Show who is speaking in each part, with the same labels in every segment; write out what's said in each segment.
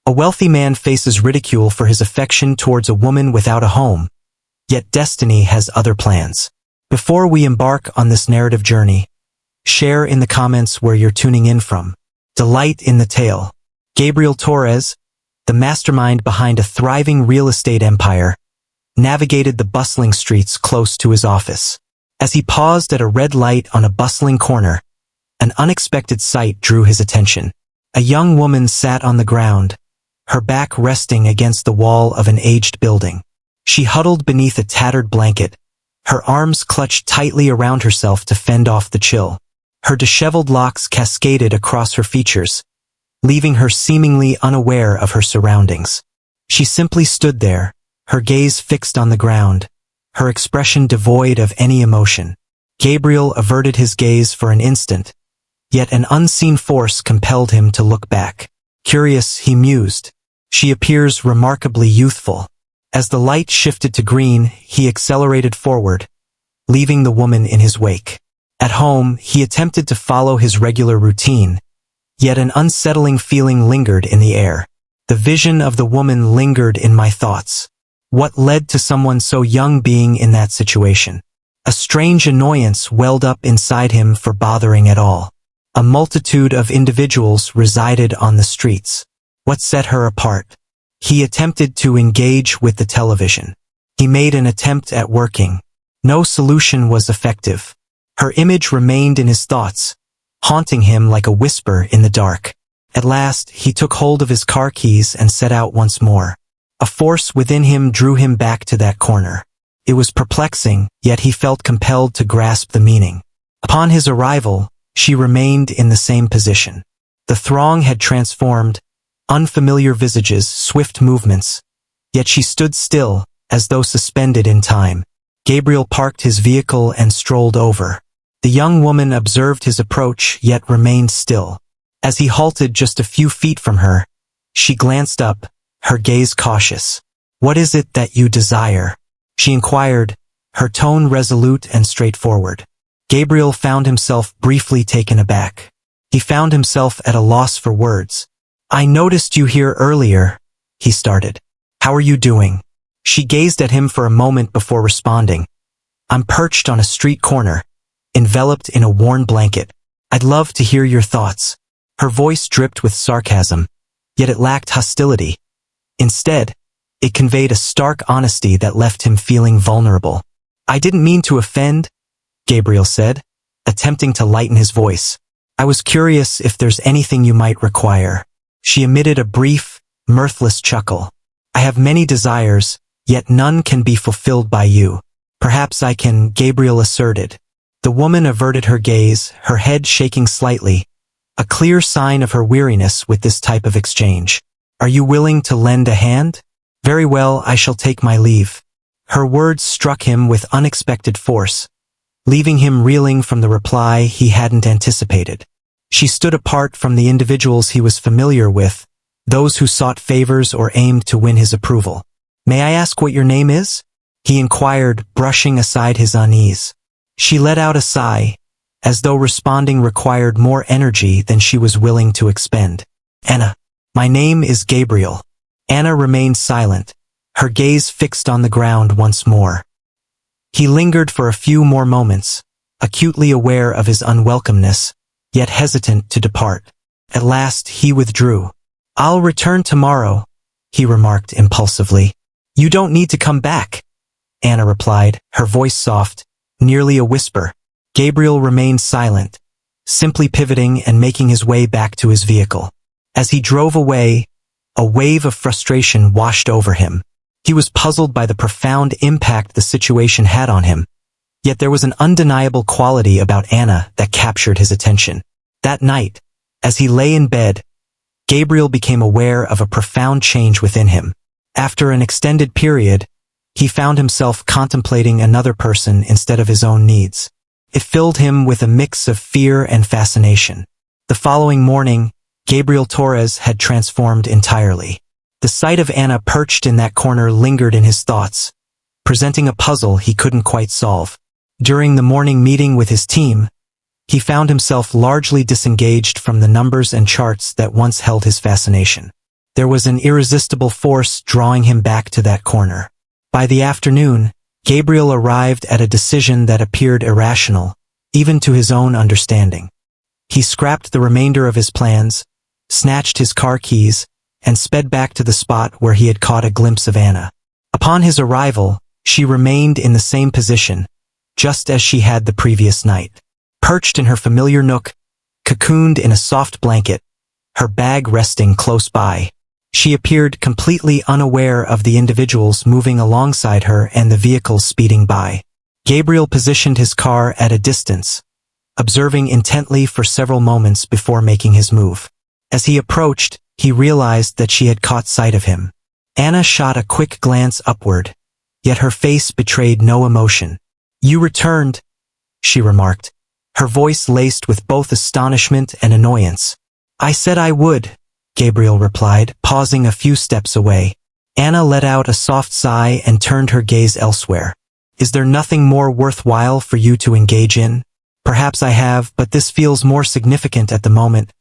Speaker 1: A wealthy man faces ridicule for his affection towards a woman without a home, yet destiny has other plans. Before we embark on this narrative journey, share in the comments where you're tuning in from. Delight in the tale. Gabriel Torres, the mastermind behind a thriving real estate empire, navigated the bustling streets close to his office. As he paused at a red light on a bustling corner, an unexpected sight drew his attention. A young woman sat on the ground, her back resting against the wall of an aged building. She huddled beneath a tattered blanket, her arms clutched tightly around herself to fend off the chill. Her disheveled locks cascaded across her features, leaving her seemingly unaware of her surroundings. She simply stood there, her gaze fixed on the ground, her expression devoid of any emotion. Gabriel averted his gaze for an instant, yet an unseen force compelled him to look back. Curious, he mused. She appears remarkably youthful. As the light shifted to green, he accelerated forward, leaving the woman in his wake. At home, he attempted to follow his regular routine, yet an unsettling feeling lingered in the air. The vision of the woman lingered in my thoughts. What led to someone so young being in that situation? A strange annoyance welled up inside him for bothering at all. A multitude of individuals resided on the streets. What set her apart? He attempted to engage with the television. He made an attempt at working. No solution was effective. Her image remained in his thoughts, haunting him like a whisper in the dark. At last, he took hold of his car keys and set out once more. A force within him drew him back to that corner. It was perplexing, yet he felt compelled to grasp the meaning. Upon his arrival, she remained in the same position. The throng had transformed, unfamiliar visages, swift movements, yet she stood still, as though suspended in time. Gabriel parked his vehicle and strolled over. The young woman observed his approach, yet remained still. As he halted just a few feet from her, she glanced up, her gaze cautious. "What is it that you desire?" she inquired, her tone resolute and straightforward. Gabriel found himself briefly taken aback. He found himself at a loss for words. "I noticed you here earlier," he started. "How are you doing?" She gazed at him for a moment before responding. "I'm perched on a street corner, enveloped in a worn blanket. I'd love to hear your thoughts." Her voice dripped with sarcasm, yet it lacked hostility. Instead, it conveyed a stark honesty that left him feeling vulnerable. "I didn't mean to offend," Gabriel said, attempting to lighten his voice. "I was curious if there's anything you might require." She emitted a brief, mirthless chuckle. "I have many desires, yet none can be fulfilled by you. Perhaps I can," Gabriel asserted. The woman averted her gaze, her head shaking slightly, a clear sign of her weariness with this type of exchange. "Are you willing to lend a hand?" "Very well, I shall take my leave." Her words struck him with unexpected force, leaving him reeling from the reply he hadn't anticipated. She stood apart from the individuals he was familiar with, those who sought favors or aimed to win his approval. "May I ask what your name is?" he inquired, brushing aside his unease. She let out a sigh, as though responding required more energy than she was willing to expend. "Anna. My name is Gabriel." Anna remained silent, her gaze fixed on the ground once more. He lingered for a few more moments, acutely aware of his unwelcomeness, yet hesitant to depart. At last he withdrew. "I'll return tomorrow," he remarked impulsively. "You don't need to come back," Anna replied, her voice soft, nearly a whisper. Gabriel remained silent, simply pivoting and making his way back to his vehicle. As he drove away, a wave of frustration washed over him. He was puzzled by the profound impact the situation had on him. Yet there was an undeniable quality about Anna that captured his attention. That night, as he lay in bed, Gabriel became aware of a profound change within him. After an extended period, he found himself contemplating another person instead of his own needs. It filled him with a mix of fear and fascination. The following morning, Gabriel Torres had transformed entirely. The sight of Anna perched in that corner lingered in his thoughts, presenting a puzzle he couldn't quite solve. During the morning meeting with his team, he found himself largely disengaged from the numbers and charts that once held his fascination. There was an irresistible force drawing him back to that corner. By the afternoon, Gabriel arrived at a decision that appeared irrational, even to his own understanding. He scrapped the remainder of his plans, snatched his car keys, and sped back to the spot where he had caught a glimpse of Anna. Upon his arrival, she remained in the same position, just as she had the previous night. Perched in her familiar nook, cocooned in a soft blanket, her bag resting close by. She appeared completely unaware of the individuals moving alongside her and the vehicles speeding by. Gabriel positioned his car at a distance, observing intently for several moments before making his move. As he approached, he realized that she had caught sight of him. Anna shot a quick glance upward, yet her face betrayed no emotion. "You returned," she remarked, her voice laced with both astonishment and annoyance. "I said I would," Gabriel replied, pausing a few steps away. Anna let out a soft sigh and turned her gaze elsewhere. "Is there nothing more worthwhile for you to engage in?" "Perhaps I have, but this feels more significant at the moment."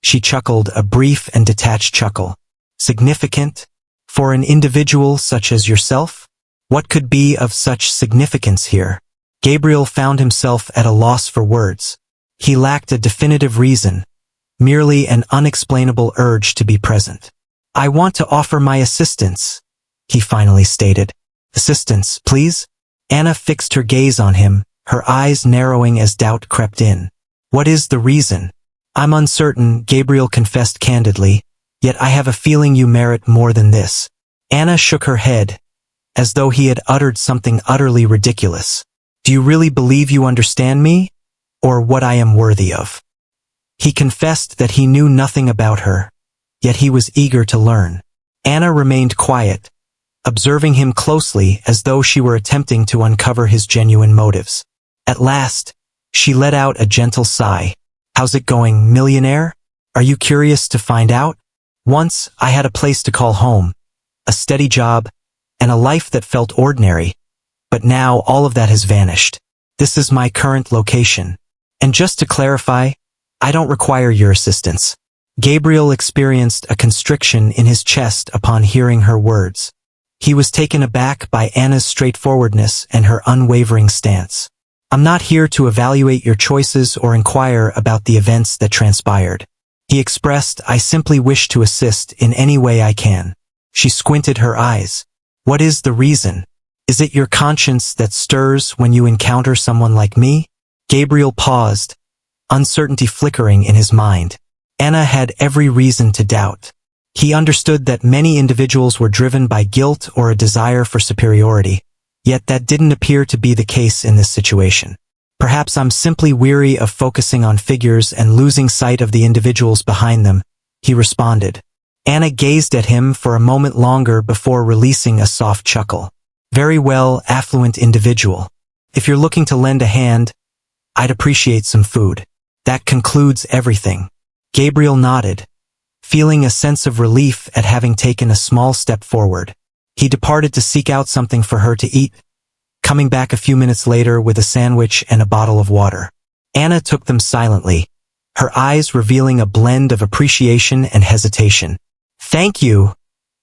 Speaker 1: She chuckled, a brief and detached chuckle. "Significant? For an individual such as yourself? What could be of such significance here?" Gabriel found himself at a loss for words. He lacked a definitive reason, merely an unexplainable urge to be present. "I want to offer my assistance," he finally stated. "Assistance, please?" Anna fixed her gaze on him, her eyes narrowing as doubt crept in. "What is the reason?" "I'm uncertain," Gabriel confessed candidly, "yet I have a feeling you merit more than this." Anna shook her head, as though he had uttered something utterly ridiculous. "Do you really believe you understand me? Or what I am worthy of?" He confessed that he knew nothing about her, yet he was eager to learn. Anna remained quiet, observing him closely as though she were attempting to uncover his genuine motives. At last, she let out a gentle sigh. "How's it going, millionaire? Are you curious to find out? Once, I had a place to call home, a steady job, and a life that felt ordinary. But now all of that has vanished. This is my current location. And just to clarify, I don't require your assistance." Gabriel experienced a constriction in his chest upon hearing her words. He was taken aback by Anna's straightforwardness and her unwavering stance. "I'm not here to evaluate your choices or inquire about the events that transpired," he expressed. "I simply wish to assist in any way I can." She squinted her eyes. "What is the reason? Is it your conscience that stirs when you encounter someone like me?" Gabriel paused, uncertainty flickering in his mind. Anna had every reason to doubt. He understood that many individuals were driven by guilt or a desire for superiority, yet that didn't appear to be the case in this situation. "Perhaps I'm simply weary of focusing on figures and losing sight of the individuals behind them," he responded. Anna gazed at him for a moment longer before releasing a soft chuckle. "Very well, affluent individual. If you're looking to lend a hand, I'd appreciate some food. That concludes everything." Gabriel nodded, feeling a sense of relief at having taken a small step forward. He departed to seek out something for her to eat, coming back a few minutes later with a sandwich and a bottle of water. Anna took them silently, her eyes revealing a blend of appreciation and hesitation. "Thank you,"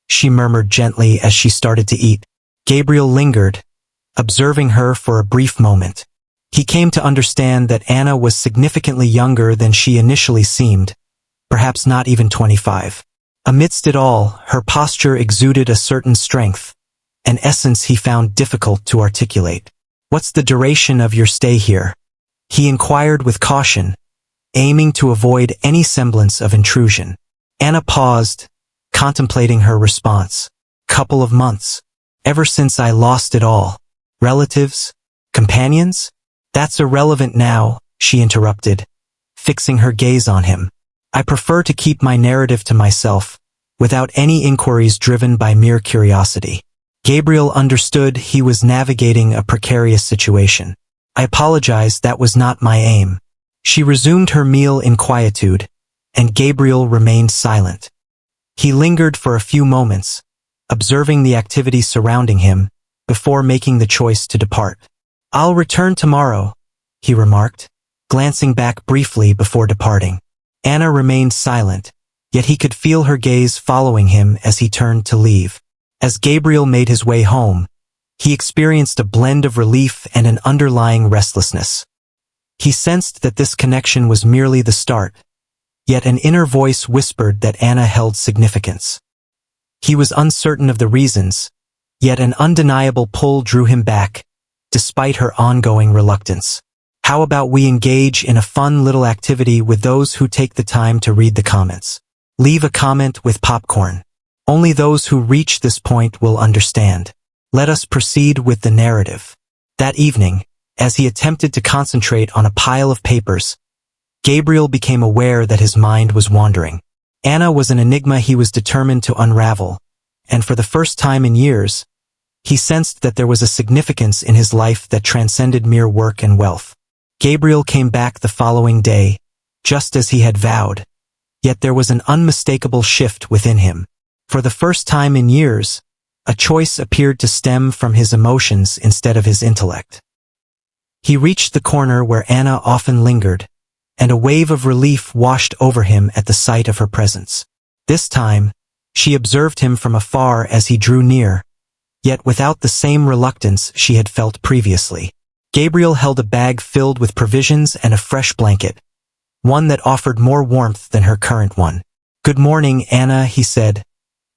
Speaker 1: she murmured gently as she started to eat. Gabriel lingered, observing her for a brief moment. He came to understand that Anna was significantly younger than she initially seemed, perhaps not even 25. Amidst it all, her posture exuded a certain strength, an essence he found difficult to articulate. "What's the duration of your stay here?" he inquired with caution, aiming to avoid any semblance of intrusion. Anna paused, contemplating her response. "Couple of months. Ever since I lost it all. Relatives? Companions?" "That's irrelevant now," she interrupted, fixing her gaze on him. "I prefer to keep my narrative to myself, without any inquiries driven by mere curiosity." Gabriel understood he was navigating a precarious situation. "I apologize, that was not my aim." She resumed her meal in quietude, and Gabriel remained silent. He lingered for a few moments, observing the activity surrounding him, before making the choice to depart. "I'll return tomorrow," he remarked, glancing back briefly before departing. Anna remained silent, yet he could feel her gaze following him as he turned to leave. As Gabriel made his way home, he experienced a blend of relief and an underlying restlessness. He sensed that this connection was merely the start, yet an inner voice whispered that Anna held significance. He was uncertain of the reasons, yet an undeniable pull drew him back, despite her ongoing reluctance. How about we engage in a fun little activity with those who take the time to read the comments? Leave a comment with popcorn. Only those who reach this point will understand. Let us proceed with the narrative. That evening, as he attempted to concentrate on a pile of papers, Gabriel became aware that his mind was wandering. Anna was an enigma he was determined to unravel, and for the first time in years, he sensed that there was a significance in his life that transcended mere work and wealth. Gabriel came back the following day, just as he had vowed, yet there was an unmistakable shift within him. For the first time in years, a choice appeared to stem from his emotions instead of his intellect. He reached the corner where Anna often lingered, and a wave of relief washed over him at the sight of her presence. This time, she observed him from afar as he drew near, yet without the same reluctance she had felt previously. Gabriel held a bag filled with provisions and a fresh blanket, one that offered more warmth than her current one. "Good morning, Anna," he said,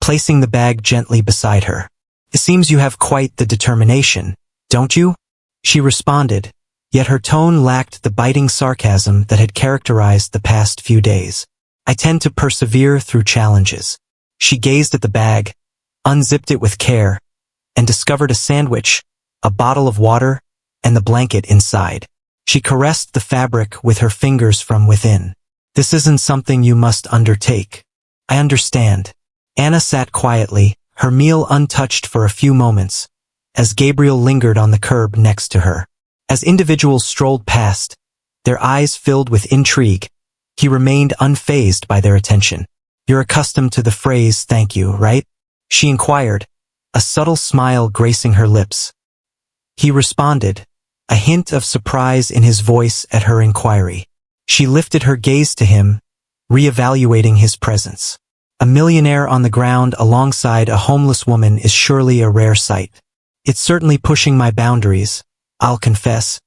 Speaker 1: placing the bag gently beside her. "It seems you have quite the determination, don't you?" She responded, yet her tone lacked the biting sarcasm that had characterized the past few days. "I tend to persevere through challenges." She gazed at the bag, unzipped it with care, and discovered a sandwich, a bottle of water, and the blanket inside. She caressed the fabric with her fingers from within. "This isn't something you must undertake. I understand." Anna sat quietly, her meal untouched for a few moments, as Gabriel lingered on the curb next to her. As individuals strolled past, their eyes filled with intrigue, he remained unfazed by their attention. "You're accustomed to the phrase, 'thank you,' right?" she inquired, a subtle smile gracing her lips. He responded, a hint of surprise in his voice at her inquiry. She lifted her gaze to him, reevaluating his presence. A millionaire on the ground alongside a homeless woman is surely a rare sight. "It's certainly pushing my boundaries, I'll confess,"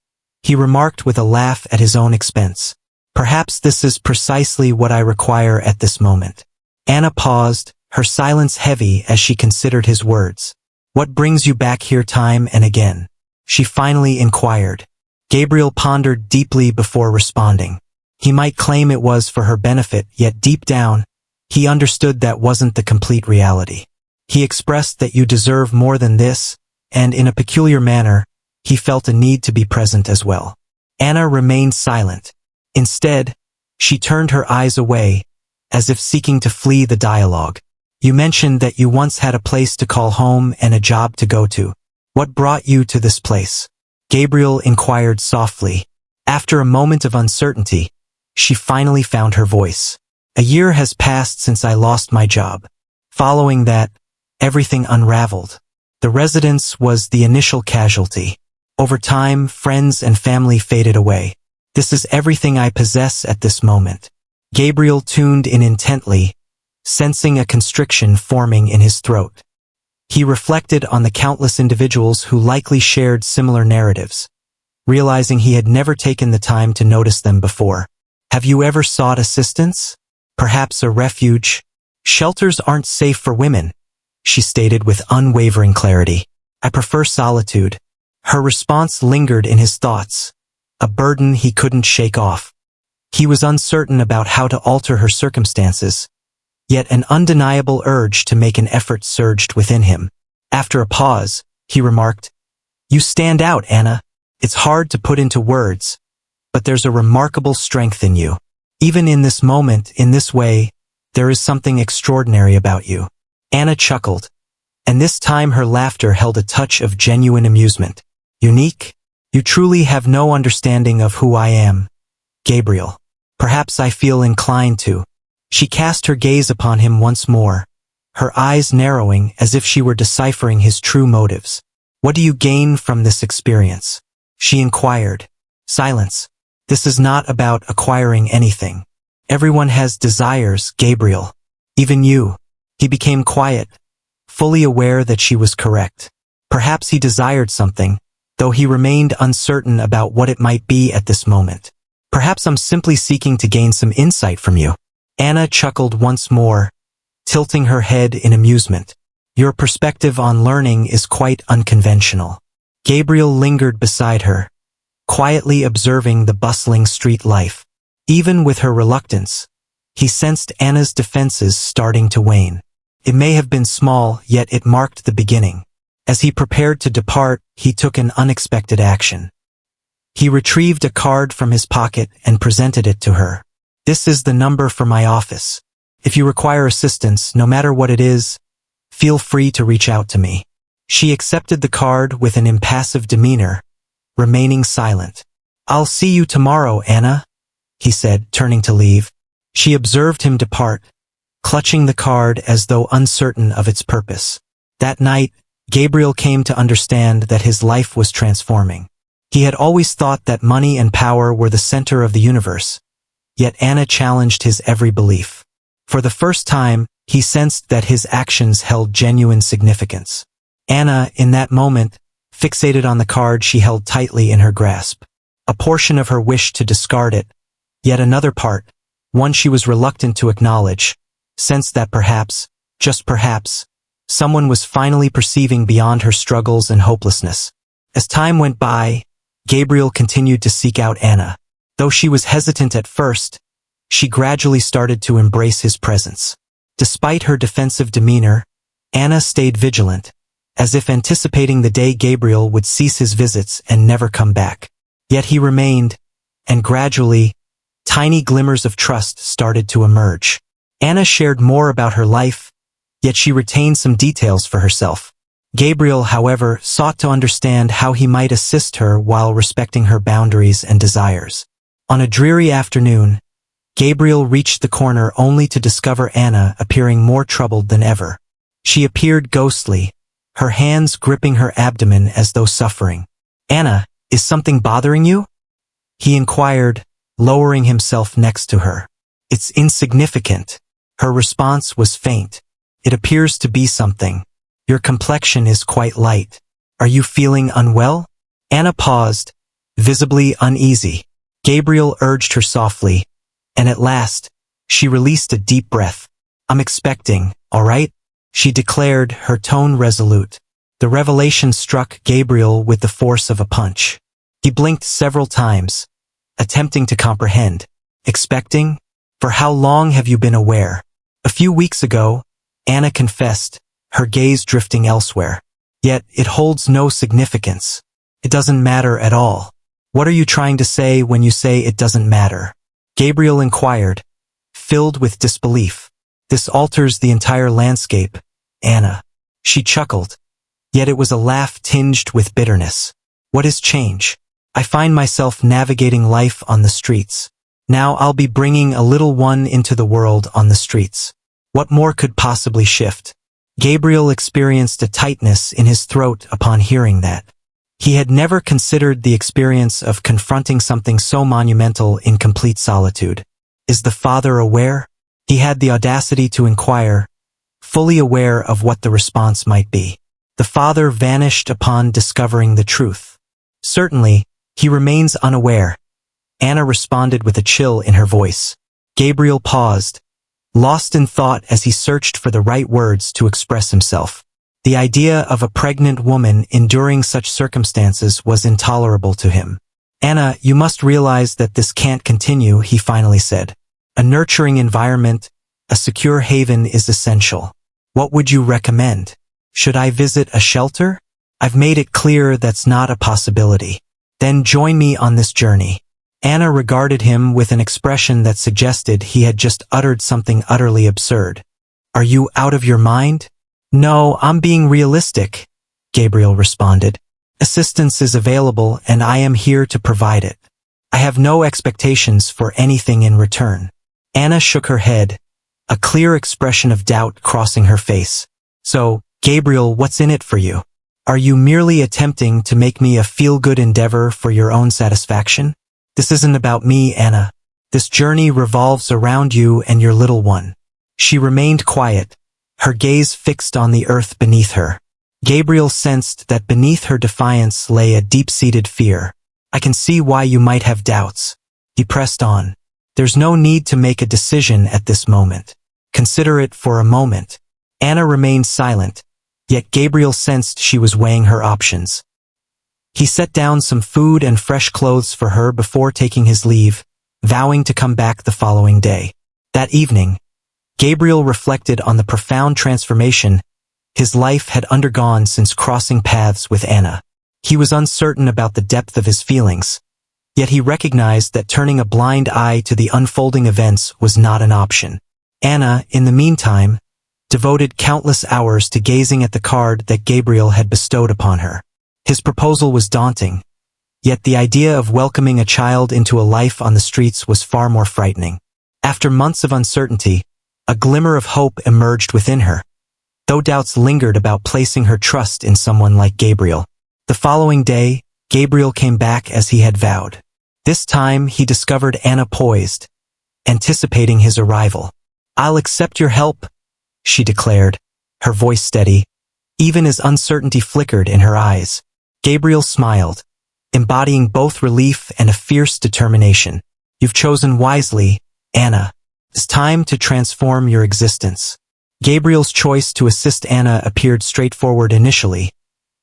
Speaker 1: he remarked with a laugh at his own expense. "Perhaps this is precisely what I require at this moment." Anna paused, her silence heavy as she considered his words. "What brings you back here time and again?" she finally inquired. Gabriel pondered deeply before responding. He might claim it was for her benefit, yet deep down, he understood that wasn't the complete reality. He expressed that you deserve more than this, and in a peculiar manner, he felt a need to be present as well. Anna remained silent. Instead, she turned her eyes away, as if seeking to flee the dialogue. "You mentioned that you once had a place to call home and a job to go to. What brought you to this place?" Gabriel inquired softly. After a moment of uncertainty, she finally found her voice. "A year has passed since I lost my job. Following that, everything unraveled. The residence was the initial casualty. Over time, friends and family faded away. This is everything I possess at this moment." Gabriel tuned in intently, sensing a constriction forming in his throat. He reflected on the countless individuals who likely shared similar narratives, realizing he had never taken the time to notice them before. "Have you ever sought assistance? Perhaps a refuge?" "Shelters aren't safe for women," she stated with unwavering clarity. "I prefer solitude." Her response lingered in his thoughts, a burden he couldn't shake off. He was uncertain about how to alter her circumstances, yet an undeniable urge to make an effort surged within him. After a pause, he remarked, "You stand out, Anna. It's hard to put into words, but there's a remarkable strength in you. Even in this moment, in this way, there is something extraordinary about you." Anna chuckled, and this time her laughter held a touch of genuine amusement. "Unique? You truly have no understanding of who I am, Gabriel. Perhaps I feel inclined to." She cast her gaze upon him once more, her eyes narrowing as if she were deciphering his true motives. "What do you gain from this experience?" she inquired. "Silence. This is not about acquiring anything. Everyone has desires, Gabriel. Even you. He became quiet, fully aware that she was correct. Perhaps he desired something, though he remained uncertain about what it might be at this moment. Perhaps I'm simply seeking to gain some insight from you. Anna chuckled once more, tilting her head in amusement. Your perspective on learning is quite unconventional. Gabriel lingered beside her, quietly observing the bustling street life. Even with her reluctance, he sensed Anna's defenses starting to wane. It may have been small, yet it marked the beginning. As he prepared to depart, he took an unexpected action. He retrieved a card from his pocket and presented it to her. This is the number for my office. If you require assistance, no matter what it is, feel free to reach out to me. She accepted the card with an impassive demeanor, remaining silent. I'll see you tomorrow, Anna, he said, turning to leave. She observed him depart, clutching the card as though uncertain of its purpose. That night, Gabriel came to understand that his life was transforming. He had always thought that money and power were the center of the universe, yet Anna challenged his every belief. For the first time, he sensed that his actions held genuine significance. Anna, in that moment, fixated on the card she held tightly in her grasp. A portion of her wished to discard it, yet another part, one she was reluctant to acknowledge, sensed that perhaps, just perhaps, someone was finally perceiving beyond her struggles and hopelessness. As time went by, Gabriel continued to seek out Anna. Though she was hesitant at first, she gradually started to embrace his presence. Despite her defensive demeanor, Anna stayed vigilant, as if anticipating the day Gabriel would cease his visits and never come back. Yet he remained, and gradually, tiny glimmers of trust started to emerge. Anna shared more about her life, yet she retained some details for herself. Gabriel, however, sought to understand how he might assist her while respecting her boundaries and desires. On a dreary afternoon, Gabriel reached the corner only to discover Anna appearing more troubled than ever. She appeared ghostly, her hands gripping her abdomen as though suffering. Anna, is something bothering you? He inquired, lowering himself next to her. It's insignificant. Her response was faint. It appears to be something. Your complexion is quite light. Are you feeling unwell? Anna paused, visibly uneasy. Gabriel urged her softly, and at last, she released a deep breath. I'm expecting, all right? She declared, her tone resolute. The revelation struck Gabriel with the force of a punch. He blinked several times, attempting to comprehend. Expecting? For how long have you been aware? A few weeks ago, Anna confessed, her gaze drifting elsewhere. Yet, it holds no significance. It doesn't matter at all. What are you trying to say when you say it doesn't matter? Gabriel inquired, filled with disbelief. This alters the entire landscape, Anna. She chuckled, yet it was a laugh tinged with bitterness. What is change? I find myself navigating life on the streets. Now I'll be bringing a little one into the world on the streets. What more could possibly shift? Gabriel experienced a tightness in his throat upon hearing that. He had never considered the experience of confronting something so monumental in complete solitude. Is the father aware? He had the audacity to inquire, fully aware of what the response might be. The father vanished upon discovering the truth. Certainly, he remains unaware. Anna responded with a chill in her voice. Gabriel paused, lost in thought as he searched for the right words to express himself. The idea of a pregnant woman enduring such circumstances was intolerable to him. Anna, you must realize that this can't continue, he finally said. A nurturing environment, a secure haven is essential. What would you recommend? Should I visit a shelter? I've made it clear that's not a possibility. Then join me on this journey. Anna regarded him with an expression that suggested he had just uttered something utterly absurd. Are you out of your mind? No, I'm being realistic, Gabriel responded. Assistance is available and I am here to provide it. I have no expectations for anything in return. Anna shook her head, a clear expression of doubt crossing her face. So, Gabriel, what's in it for you? Are you merely attempting to make me a feel-good endeavor for your own satisfaction? This isn't about me, Anna. This journey revolves around you and your little one. She remained quiet, her gaze fixed on the earth beneath her. Gabriel sensed that beneath her defiance lay a deep-seated fear. I can see why you might have doubts. He pressed on. There's no need to make a decision at this moment. Consider it for a moment. Anna remained silent, yet Gabriel sensed she was weighing her options. He set down some food and fresh clothes for her before taking his leave, vowing to come back the following day. That evening, Gabriel reflected on the profound transformation his life had undergone since crossing paths with Anna. He was uncertain about the depth of his feelings, yet he recognized that turning a blind eye to the unfolding events was not an option. Anna, in the meantime, devoted countless hours to gazing at the card that Gabriel had bestowed upon her. His proposal was daunting, yet the idea of welcoming a child into a life on the streets was far more frightening. After months of uncertainty, a glimmer of hope emerged within her, though doubts lingered about placing her trust in someone like Gabriel. The following day, Gabriel came back as he had vowed. This time, he discovered Anna poised, anticipating his arrival. "I'll accept your help," she declared, her voice steady, even as uncertainty flickered in her eyes. Gabriel smiled, embodying both relief and a fierce determination. "You've chosen wisely, Anna. It's time to transform your existence." Gabriel's choice to assist Anna appeared straightforward initially,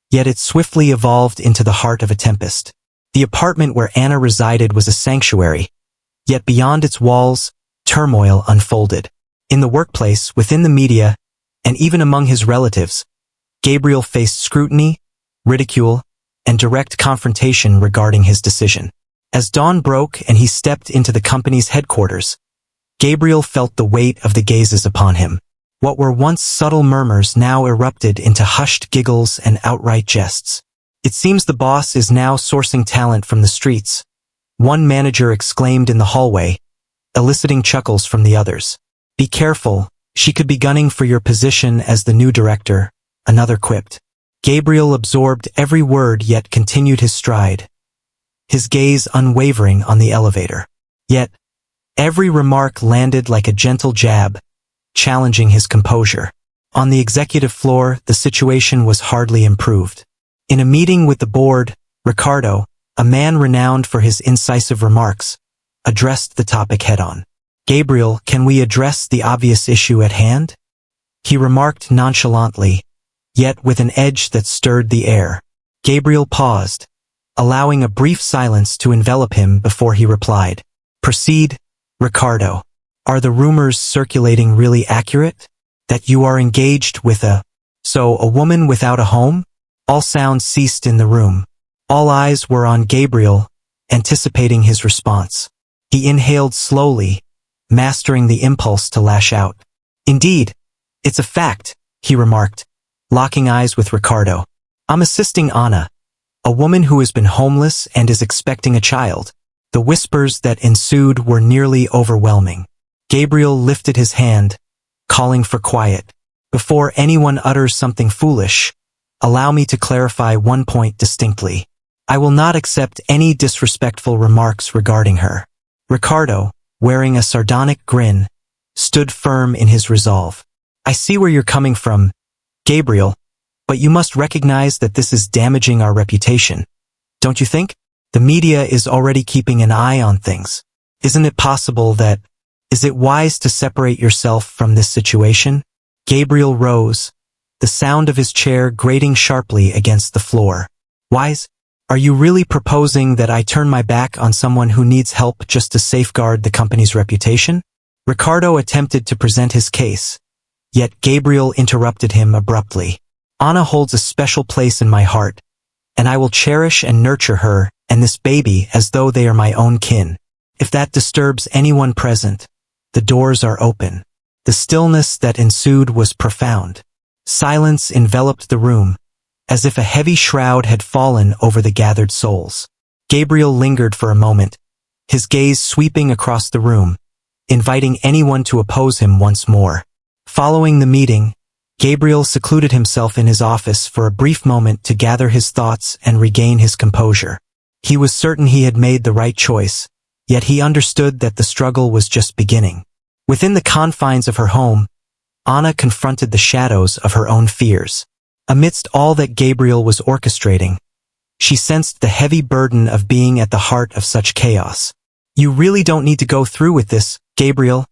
Speaker 1: yet it swiftly evolved into the heart of a tempest. The apartment where Anna resided was a sanctuary, yet beyond its walls, turmoil unfolded. In the workplace, within the media, and even among his relatives, Gabriel faced scrutiny, ridicule, and direct confrontation regarding his decision. As dawn broke and he stepped into the company's headquarters, Gabriel felt the weight of the gazes upon him. What were once subtle murmurs now erupted into hushed giggles and outright jests. "It seems the boss is now sourcing talent from the streets," one manager exclaimed in the hallway, eliciting chuckles from the others. "Be careful, she could be gunning for your position as the new director," another quipped. Gabriel absorbed every word yet continued his stride, his gaze unwavering on the elevator. Yet, every remark landed like a gentle jab, challenging his composure. On the executive floor, the situation was hardly improved. In a meeting with the board, Ricardo, a man renowned for his incisive remarks, addressed the topic head-on. "Gabriel, can we address the obvious issue at hand?" he remarked nonchalantly, yet with an edge that stirred the air. Gabriel paused, allowing a brief silence to envelop him before he replied. "Proceed, Ricardo. Are the rumors circulating really accurate? That you are engaged with a woman without a home?" All sound ceased in the room. All eyes were on Gabriel, anticipating his response. He inhaled slowly, mastering the impulse to lash out. "Indeed, it's a fact," he remarked, locking eyes with Ricardo. "I'm assisting Anna, a woman who has been homeless and is expecting a child." The whispers that ensued were nearly overwhelming. Gabriel lifted his hand, calling for quiet. "Before anyone utters something foolish, allow me to clarify one point distinctly. I will not accept any disrespectful remarks regarding her." Ricardo, wearing a sardonic grin, stood firm in his resolve. "I see where you're coming from, Gabriel, but you must recognize that this is damaging our reputation. Don't you think? The media is already keeping an eye on things. Isn't it possible that... Is it wise to separate yourself from this situation?" Gabriel rose, the sound of his chair grating sharply against the floor. "Wise? Are you really proposing that I turn my back on someone who needs help just to safeguard the company's reputation?" Ricardo attempted to present his case, yet Gabriel interrupted him abruptly. "Anna holds a special place in my heart, and I will cherish and nurture her and this baby as though they are my own kin. If that disturbs anyone present, the doors are open." The stillness that ensued was profound. Silence enveloped the room, as if a heavy shroud had fallen over the gathered souls. Gabriel lingered for a moment, his gaze sweeping across the room, inviting anyone to oppose him once more. Following the meeting, Gabriel secluded himself in his office for a brief moment to gather his thoughts and regain his composure. He was certain he had made the right choice, yet he understood that the struggle was just beginning. Within the confines of her home, Anna confronted the shadows of her own fears. Amidst all that Gabriel was orchestrating, she sensed the heavy burden of being at the heart of such chaos. "You really don't need to go through with this, Gabriel,"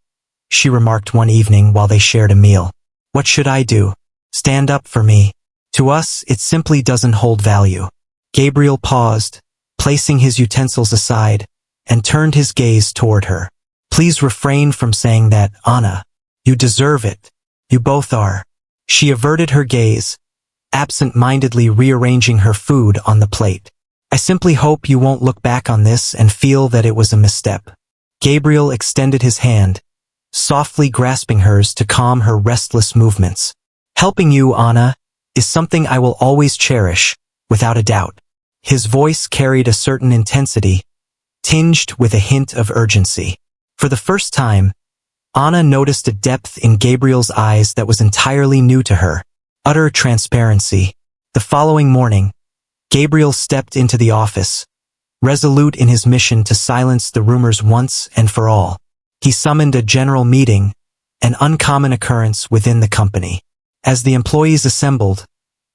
Speaker 1: she remarked one evening while they shared a meal. "What should I do? Stand up for me? To us, it simply doesn't hold value." Gabriel paused, placing his utensils aside, and turned his gaze toward her. "Please refrain from saying that, Anna. You deserve it. You both are." She averted her gaze, absent-mindedly rearranging her food on the plate. "I simply hope you won't look back on this and feel that it was a misstep." Gabriel extended his hand, softly grasping hers to calm her restless movements. "Helping you, Anna, is something I will always cherish, without a doubt." His voice carried a certain intensity, tinged with a hint of urgency. For the first time, Anna noticed a depth in Gabriel's eyes that was entirely new to her. Utter transparency. The following morning, Gabriel stepped into the office, resolute in his mission to silence the rumors once and for all. He summoned a general meeting, an uncommon occurrence within the company. As the employees assembled,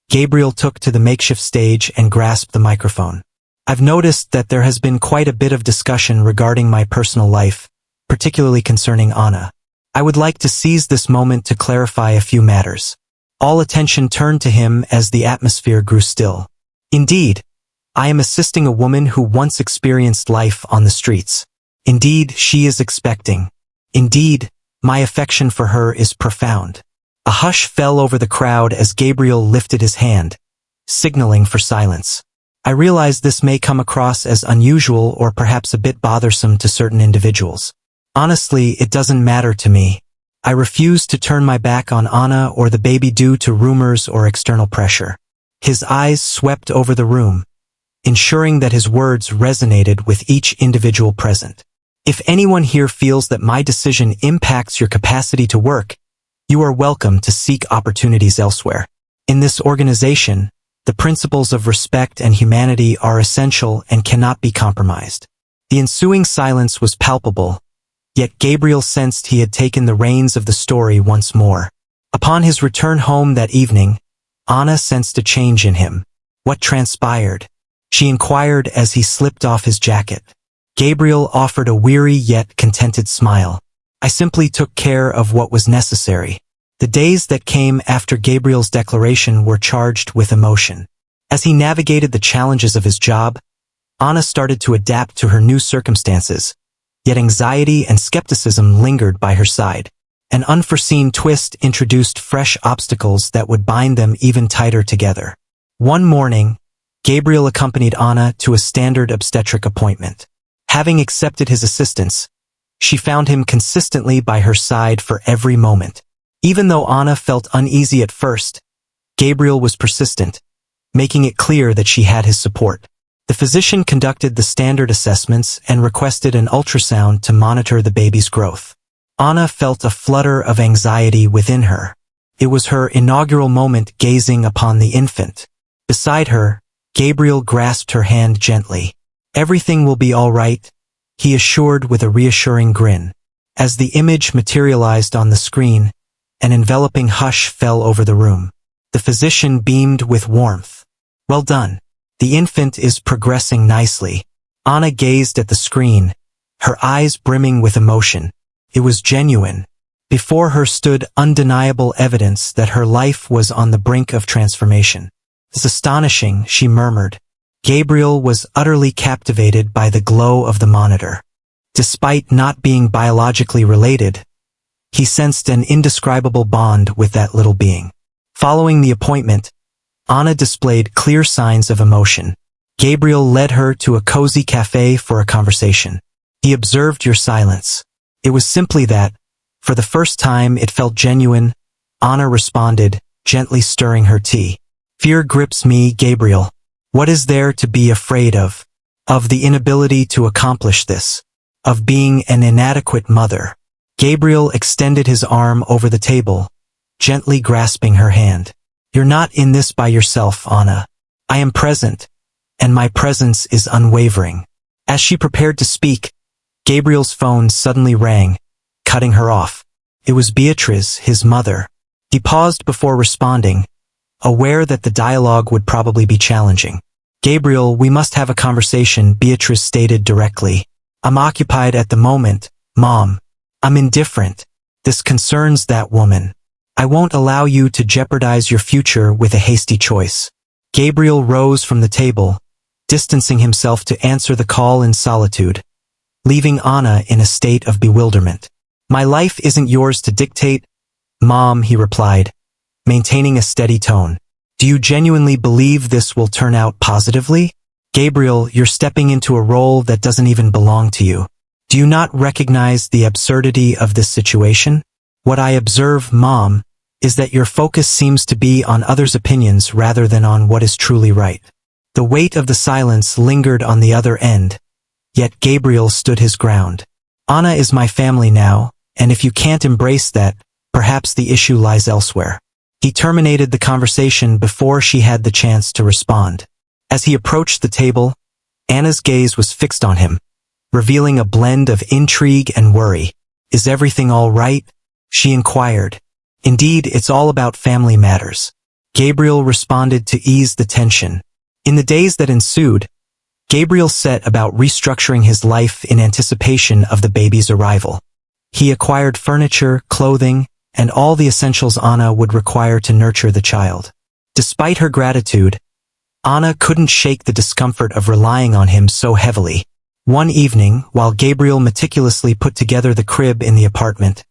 Speaker 1: Gabriel took to the makeshift stage and grasped the microphone. "I've noticed that there has been quite a bit of discussion regarding my personal life, particularly concerning Anna. I would like to seize this moment to clarify a few matters." All attention turned to him as the atmosphere grew still. "Indeed, I am assisting a woman who once experienced life on the streets. Indeed, she is expecting. Indeed, my affection for her is profound." A hush fell over the crowd as Gabriel lifted his hand, signaling for silence. "I realize this may come across as unusual or perhaps a bit bothersome to certain individuals. Honestly, it doesn't matter to me. I refuse to turn my back on Anna or the baby due to rumors or external pressure." His eyes swept over the room, ensuring that his words resonated with each individual present. "If anyone here feels that my decision impacts your capacity to work, you are welcome to seek opportunities elsewhere. In this organization, the principles of respect and humanity are essential and cannot be compromised." The ensuing silence was palpable, yet Gabriel sensed he had taken the reins of the story once more. Upon his return home that evening, Anna sensed a change in him. "What transpired?" she inquired as he slipped off his jacket. Gabriel offered a weary yet contented smile. "I simply took care of what was necessary." The days that came after Gabriel's declaration were charged with emotion. As he navigated the challenges of his job, Anna started to adapt to her new circumstances, yet anxiety and skepticism lingered by her side. An unforeseen twist introduced fresh obstacles that would bind them even tighter together. One morning, Gabriel accompanied Anna to a standard obstetric appointment. Having accepted his assistance, she found him consistently by her side for every moment. Even though Anna felt uneasy at first, Gabriel was persistent, making it clear that she had his support. The physician conducted the standard assessments and requested an ultrasound to monitor the baby's growth. Anna felt a flutter of anxiety within her. It was her inaugural moment gazing upon the infant. Beside her, Gabriel grasped her hand gently. "Everything will be all right," he assured with a reassuring grin. As the image materialized on the screen, an enveloping hush fell over the room. The physician beamed with warmth. "Well done. The infant is progressing nicely." Anna gazed at the screen, her eyes brimming with emotion. It was genuine. Before her stood undeniable evidence that her life was on the brink of transformation. "It's astonishing," she murmured. Gabriel was utterly captivated by the glow of the monitor. Despite not being biologically related, he sensed an indescribable bond with that little being. Following the appointment, Anna displayed clear signs of emotion. Gabriel led her to a cozy cafe for a conversation. He observed your silence. It was simply that, for the first time it felt genuine, Anna responded, gently stirring her tea. "Fear grips me, Gabriel. What is there to be afraid of? Of the inability to accomplish this. Of being an inadequate mother." Gabriel extended his arm over the table, gently grasping her hand. "You're not in this by yourself, Anna. I am present, and my presence is unwavering." As she prepared to speak, Gabriel's phone suddenly rang, cutting her off. It was Beatrice, his mother. He paused before responding, aware that the dialogue would probably be challenging. "Gabriel, we must have a conversation," Beatrice stated directly. "I'm occupied at the moment, Mom. I'm indifferent. This concerns that woman. I won't allow you to jeopardize your future with a hasty choice." Gabriel rose from the table, distancing himself to answer the call in solitude, leaving Anna in a state of bewilderment. "My life isn't yours to dictate, Mom," he replied, maintaining a steady tone. "Do you genuinely believe this will turn out positively? Gabriel, you're stepping into a role that doesn't even belong to you. Do you not recognize the absurdity of this situation? What I observe, Mom, is that your focus seems to be on others' opinions rather than on what is truly right." The weight of the silence lingered on the other end, yet Gabriel stood his ground. "Anna is my family now, and if you can't embrace that, perhaps the issue lies elsewhere." He terminated the conversation before she had the chance to respond. As he approached the table, Anna's gaze was fixed on him, revealing a blend of intrigue and worry. "Is everything all right?" she inquired. "Indeed, it's all about family matters," Gabriel responded to ease the tension. In the days that ensued, Gabriel set about restructuring his life in anticipation of the baby's arrival. He acquired furniture, clothing, and all the essentials Anna would require to nurture the child. Despite her gratitude, Anna couldn't shake the discomfort of relying on him so heavily. One evening, while Gabriel meticulously put together the crib in the apartment,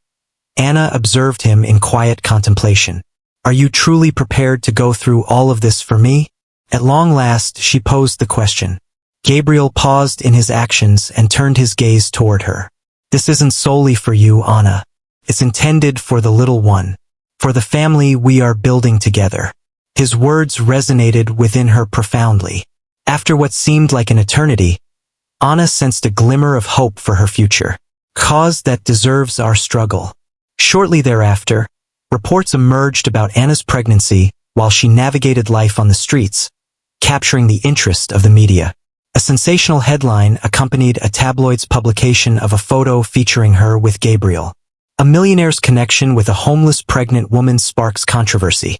Speaker 1: Anna observed him in quiet contemplation. "Are you truly prepared to go through all of this for me?" At long last, she posed the question. Gabriel paused in his actions and turned his gaze toward her. "This isn't solely for you, Anna. It's intended for the little one, for the family we are building together." His words resonated within her profoundly. After what seemed like an eternity, Anna sensed a glimmer of hope for her future. "Cause that deserves our struggle." Shortly thereafter, reports emerged about Anna's pregnancy while she navigated life on the streets, capturing the interest of the media. A sensational headline accompanied a tabloid's publication of a photo featuring her with Gabriel. A millionaire's connection with a homeless pregnant woman sparks controversy.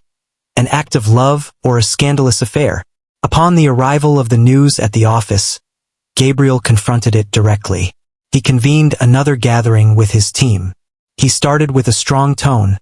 Speaker 1: An act of love or a scandalous affair? Upon the arrival of the news at the office, Gabriel confronted it directly. He convened another gathering with his team. He started with a strong tone,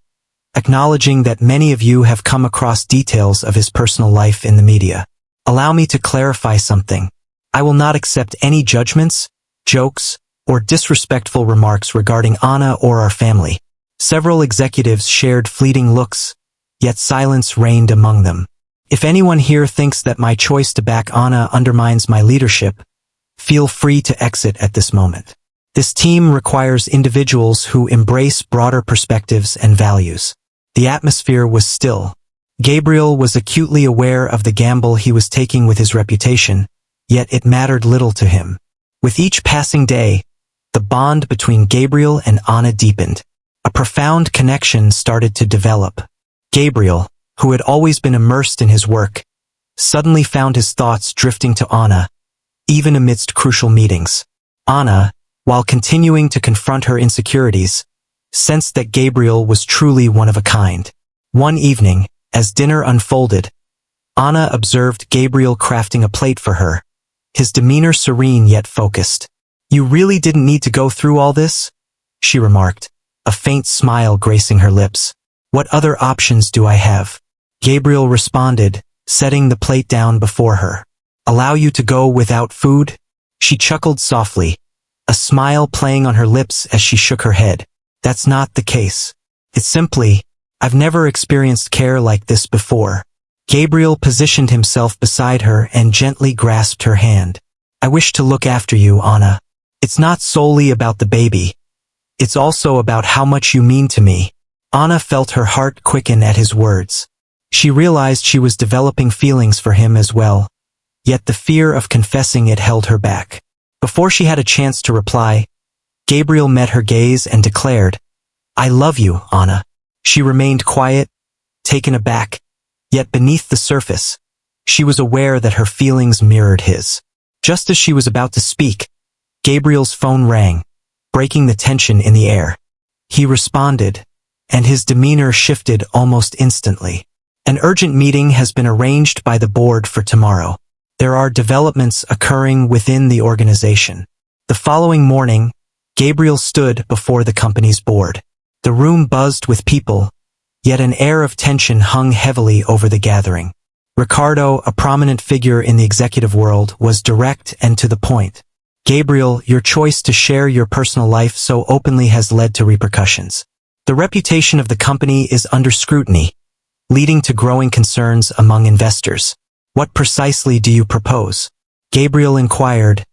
Speaker 1: acknowledging that many of you have come across details of his personal life in the media. "Allow me to clarify something. I will not accept any judgments, jokes, or disrespectful remarks regarding Anna or our family." Several executives shared fleeting looks, yet silence reigned among them. "If anyone here thinks that my choice to back Anna undermines my leadership, feel free to exit at this moment. This team requires individuals who embrace broader perspectives and values." The atmosphere was still. Gabriel was acutely aware of the gamble he was taking with his reputation, yet it mattered little to him. With each passing day, the bond between Gabriel and Anna deepened. A profound connection started to develop. Gabriel, who had always been immersed in his work, suddenly found his thoughts drifting to Anna, even amidst crucial meetings. Anna, while continuing to confront her insecurities, sensed that Gabriel was truly one of a kind. One evening, as dinner unfolded, Anna observed Gabriel crafting a plate for her, his demeanor serene yet focused. "You really didn't need to go through all this?" she remarked, a faint smile gracing her lips. "What other options do I have?" Gabriel responded, setting the plate down before her. "Allow you to go without food?" She chuckled softly, a smile playing on her lips as she shook her head. "That's not the case. It's simply, I've never experienced care like this before." Gabriel positioned himself beside her and gently grasped her hand. "I wish to look after you, Anna. It's not solely about the baby. It's also about how much you mean to me." Anna felt her heart quicken at his words. She realized she was developing feelings for him as well, yet the fear of confessing it held her back. Before she had a chance to reply, Gabriel met her gaze and declared, "I love you, Anna." She remained quiet, taken aback, yet beneath the surface, she was aware that her feelings mirrored his. Just as she was about to speak, Gabriel's phone rang, breaking the tension in the air. He responded, and his demeanor shifted almost instantly. An urgent meeting has been arranged by the board for tomorrow. There are developments occurring within the organization. The following morning, Gabriel stood before the company's board. The room buzzed with people, yet an air of tension hung heavily over the gathering. Ricardo, a prominent figure in the executive world, was direct and to the point. Gabriel, your choice to share your personal life so openly has led to repercussions. The reputation of the company is under scrutiny, leading to growing concerns among investors. What precisely do you propose? Gabriel inquired,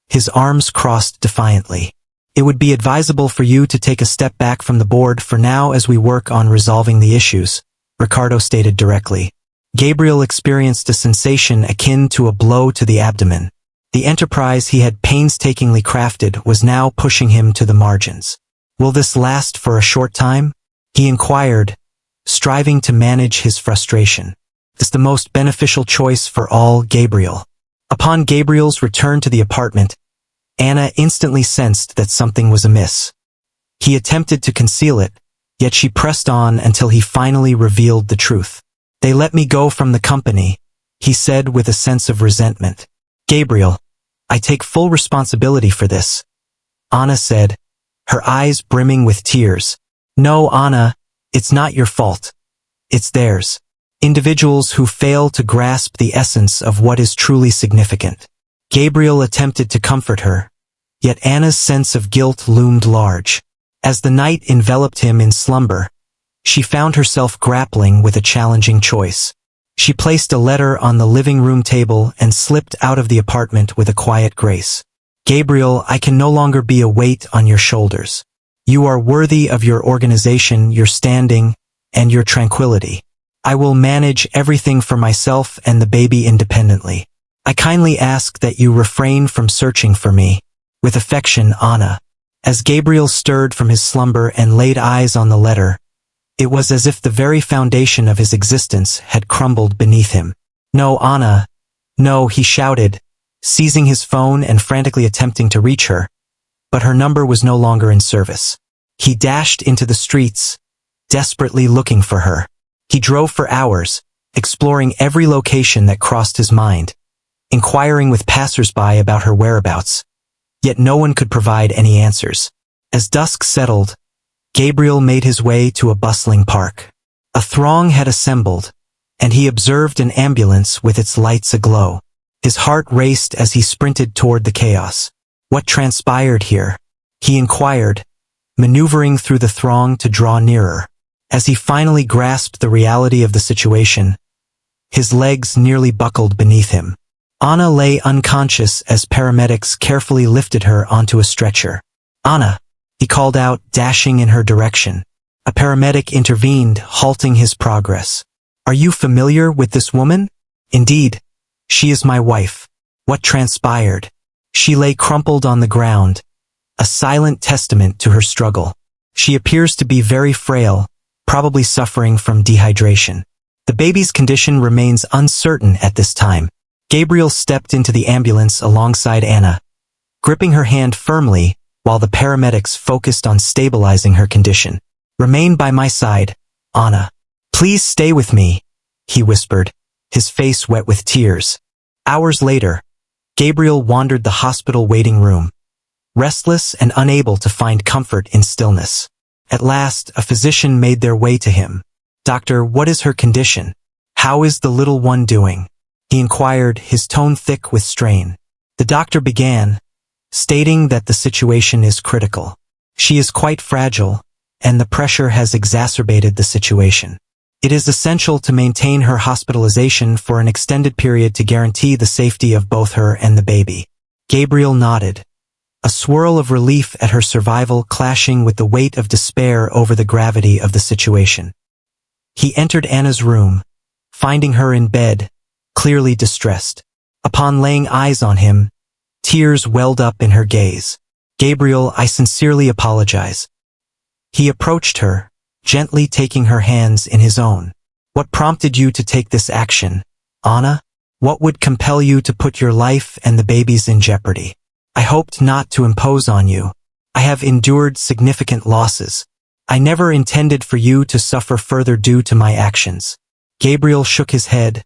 Speaker 1: his arms crossed defiantly. It would be advisable for you to take a step back from the board for now as we work on resolving the issues, Ricardo stated directly. Gabriel experienced a sensation akin to a blow to the abdomen. The enterprise he had painstakingly crafted was now pushing him to the margins. Will this last for a short time? He inquired, striving to manage his frustration. Is the most beneficial choice for all, Gabriel. Upon Gabriel's return to the apartment, Anna instantly sensed that something was amiss. He attempted to conceal it, yet she pressed on until he finally revealed the truth. They let me go from the company, he said with a sense of resentment. Gabriel, I take full responsibility for this, Anna said, her eyes brimming with tears. No, Anna, it's not your fault. It's theirs. Individuals who fail to grasp the essence of what is truly significant. Gabriel attempted to comfort her, yet Anna's sense of guilt loomed large. As the night enveloped him in slumber, she found herself grappling with a challenging choice. She placed a letter on the living room table and slipped out of the apartment with a quiet grace. Gabriel, I can no longer be a weight on your shoulders. You are worthy of your organization, your standing, and your tranquility. I will manage everything for myself and the baby independently. I kindly ask that you refrain from searching for me. With affection, Anna. As Gabriel stirred from his slumber and laid eyes on the letter, it was as if the very foundation of his existence had crumbled beneath him. No, Anna. No, he shouted, seizing his phone and frantically attempting to reach her, but her number was no longer in service. He dashed into the streets, desperately looking for her. He drove for hours, exploring every location that crossed his mind, inquiring with passers-by about her whereabouts. Yet no one could provide any answers. As dusk settled, Gabriel made his way to a bustling park. A throng had assembled, and he observed an ambulance with its lights aglow. His heart raced as he sprinted toward the chaos. What transpired here? He inquired, maneuvering through the throng to draw nearer. As he finally grasped the reality of the situation, his legs nearly buckled beneath him. Anna lay unconscious as paramedics carefully lifted her onto a stretcher. Anna, he called out, dashing in her direction. A paramedic intervened, halting his progress. Are you familiar with this woman? Indeed, she is my wife. What transpired? She lay crumpled on the ground, a silent testament to her struggle. She appears to be very frail, probably suffering from dehydration. The baby's condition remains uncertain at this time. Gabriel stepped into the ambulance alongside Anna, gripping her hand firmly while the paramedics focused on stabilizing her condition. Remain by my side, Anna. Please stay with me, he whispered, his face wet with tears. Hours later, Gabriel wandered the hospital waiting room, restless and unable to find comfort in stillness. At last, a physician made their way to him. Doctor, what is her condition? How is the little one doing? He inquired, his tone thick with strain. The doctor began, stating that the situation is critical. She is quite fragile, and the pressure has exacerbated the situation. It is essential to maintain her hospitalization for an extended period to guarantee the safety of both her and the baby. Gabriel nodded, a swirl of relief at her survival clashing with the weight of despair over the gravity of the situation. He entered Anna's room, finding her in bed, clearly distressed. Upon laying eyes on him, tears welled up in her gaze. Gabriel, I sincerely apologize. He approached her, gently taking her hands in his own. What prompted you to take this action, Anna? What would compel you to put your life and the baby's in jeopardy? I hoped not to impose on you. I have endured significant losses, I never intended for you to suffer further due to my actions. Gabriel shook his head,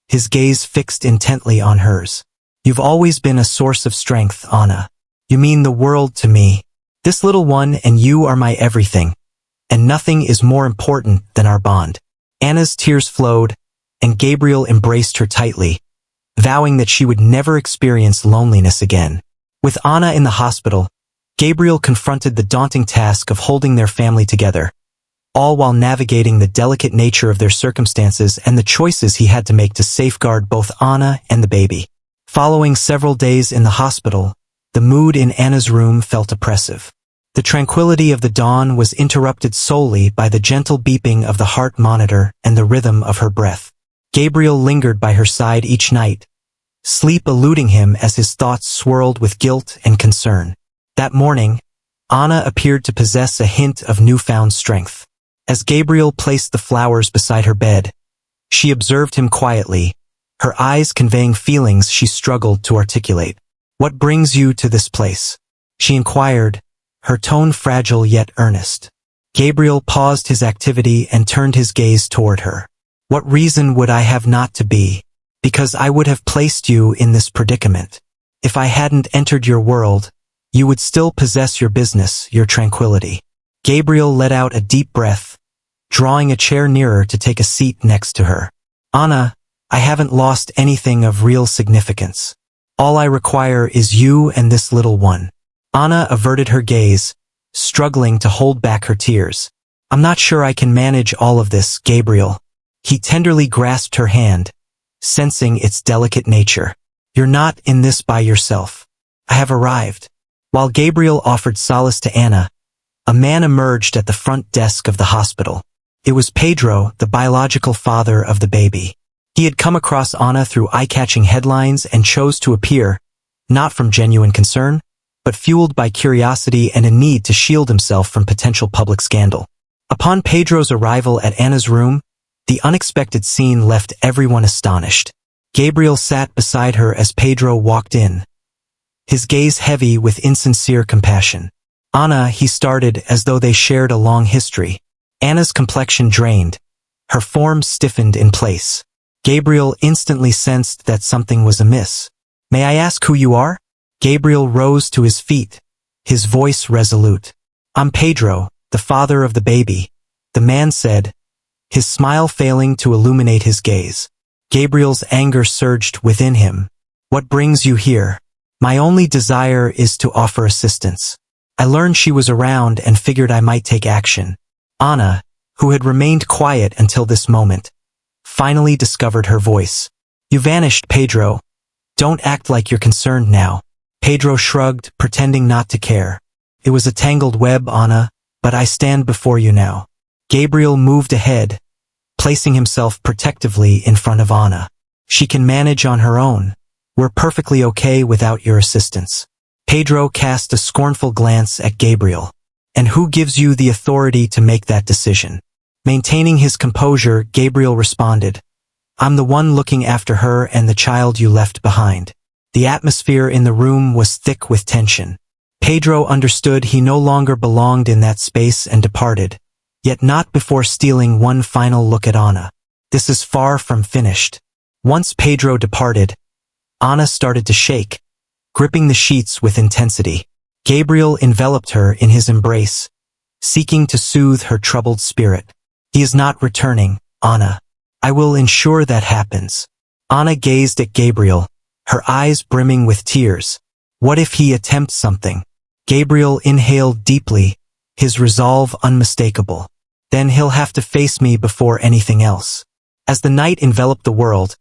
Speaker 1: his gaze fixed intently on hers. You've always been a source of strength, Anna. You mean the world to me. This little one and you are my everything. And nothing is more important than our bond. Anna's tears flowed, and Gabriel embraced her tightly, vowing that she would never experience loneliness again. With Anna in the hospital, Gabriel confronted the daunting task of holding their family together, all while navigating the delicate nature of their circumstances and the choices he had to make to safeguard both Anna and the baby. Following several days in the hospital, the mood in Anna's room felt oppressive. The tranquility of the dawn was interrupted solely by the gentle beeping of the heart monitor and the rhythm of her breath. Gabriel lingered by her side each night, sleep eluding him as his thoughts swirled with guilt and concern. That morning, Anna appeared to possess a hint of newfound strength. As Gabriel placed the flowers beside her bed, she observed him quietly, her eyes conveying feelings she struggled to articulate. "What brings you to this place?" she inquired, her tone fragile yet earnest. Gabriel paused his activity and turned his gaze toward her. "What reason would I have not to be? Because I would have placed you in this predicament. If I hadn't entered your world, you would still possess your business, your tranquility." Gabriel let out a deep breath, drawing a chair nearer to take a seat next to her. "Anna, I haven't lost anything of real significance. All I require is you and this little one." Anna averted her gaze, struggling to hold back her tears. "I'm not sure I can manage all of this, Gabriel." He tenderly grasped her hand, sensing its delicate nature. "You're not in this by yourself. I have arrived." While Gabriel offered solace to Anna, a man emerged at the front desk of the hospital. It was Pedro, the biological father of the baby. He had come across Anna through eye-catching headlines and chose to appear, not from genuine concern, but fueled by curiosity and a need to shield himself from potential public scandal. Upon Pedro's arrival at Anna's room, the unexpected scene left everyone astonished. Gabriel sat beside her as Pedro walked in, his gaze heavy with insincere compassion. "Anna," he started as though they shared a long history. Anna's complexion drained, her form stiffened in place. Gabriel instantly sensed that something was amiss. "May I ask who you are?" Gabriel rose to his feet, his voice resolute. "I'm Pedro, the father of the baby," the man said, his smile failing to illuminate his gaze. Gabriel's anger surged within him. "What brings you here?" "My only desire is to offer assistance. I learned she was around and figured I might take action." Anna, who had remained quiet until this moment, finally discovered her voice. "You vanished, Pedro. Don't act like you're concerned now." Pedro shrugged, pretending not to care. "It was a tangled web, Anna, but I stand before you now." Gabriel moved ahead, placing himself protectively in front of Anna. "She can manage on her own. We're perfectly okay without your assistance." Pedro cast a scornful glance at Gabriel. "And who gives you the authority to make that decision?" Maintaining his composure, Gabriel responded, "I'm the one looking after her and the child you left behind." The atmosphere in the room was thick with tension. Pedro understood he no longer belonged in that space and departed, yet not before stealing one final look at Anna. This is far from finished. Once Pedro departed, Anna started to shake, gripping the sheets with intensity. Gabriel enveloped her in his embrace, seeking to soothe her troubled spirit. "He is not returning, Anna. I will ensure that happens." Anna gazed at Gabriel, her eyes brimming with tears. What if he attempts something? Gabriel inhaled deeply, his resolve unmistakable. "Then he'll have to face me before anything else." As the night enveloped the world,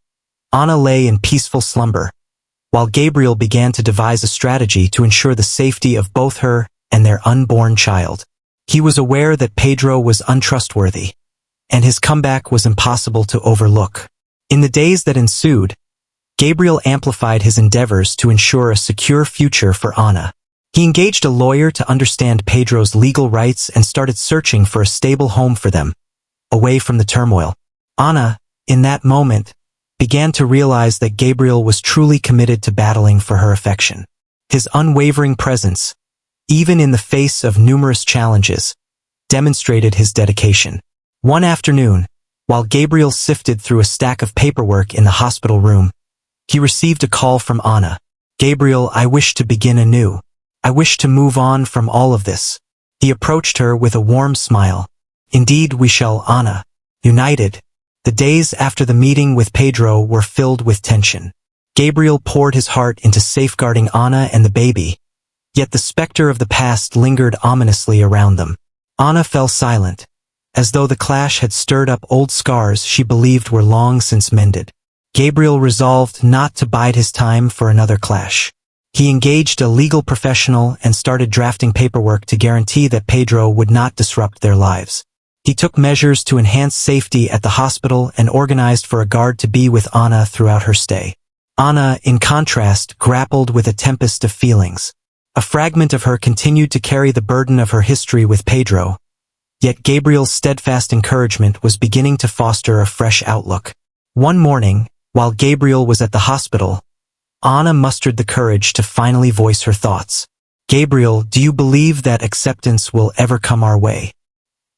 Speaker 1: Anna lay in peaceful slumber, while Gabriel began to devise a strategy to ensure the safety of both her and their unborn child. He was aware that Pedro was untrustworthy, and his comeback was impossible to overlook. In the days that ensued, Gabriel amplified his endeavors to ensure a secure future for Anna. He engaged a lawyer to understand Pedro's legal rights and started searching for a stable home for them, away from the turmoil. Anna, in that moment, began to realize that Gabriel was truly committed to battling for her affection. His unwavering presence, even in the face of numerous challenges, demonstrated his dedication. One afternoon, while Gabriel sifted through a stack of paperwork in the hospital room, he received a call from Anna. "Gabriel, I wish to begin anew. I wish to move on from all of this." He approached her with a warm smile. "Indeed we shall, Anna. United." The days after the meeting with Pedro were filled with tension. Gabriel poured his heart into safeguarding Anna and the baby, yet the specter of the past lingered ominously around them. Anna fell silent, as though the clash had stirred up old scars she believed were long since mended. Gabriel resolved not to bide his time for another clash. He engaged a legal professional and started drafting paperwork to guarantee that Pedro would not disrupt their lives. He took measures to enhance safety at the hospital and organized for a guard to be with Anna throughout her stay. Anna, in contrast, grappled with a tempest of feelings. A fragment of her continued to carry the burden of her history with Pedro, yet Gabriel's steadfast encouragement was beginning to foster a fresh outlook. One morning, while Gabriel was at the hospital, Anna mustered the courage to finally voice her thoughts. "Gabriel, do you believe that acceptance will ever come our way?"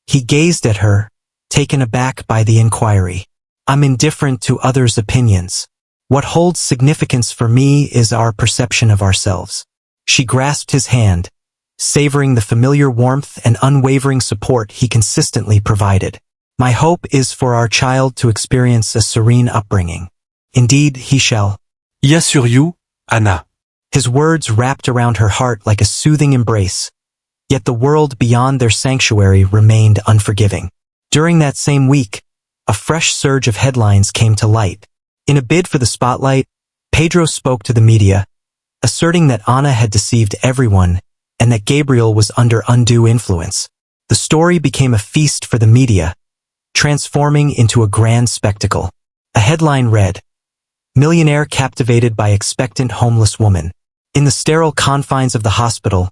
Speaker 1: He gazed at her, taken aback by the inquiry. "I'm indifferent to others' opinions. What holds significance for me is our perception of ourselves." She grasped his hand, savoring the familiar warmth and unwavering support he consistently provided. "My hope is for our child to experience a serene upbringing. Indeed, he shall."
Speaker 2: Y assure you, Anna.
Speaker 1: His words wrapped around her heart like a soothing embrace, yet the world beyond their sanctuary remained unforgiving. During that same week, a fresh surge of headlines came to light. In a bid for the spotlight, Pedro spoke to the media, asserting that Anna had deceived everyone and that Gabriel was under undue influence. The story became a feast for the media, transforming into a grand spectacle. A headline read, "Millionaire captivated by expectant homeless woman." In the sterile confines of the hospital,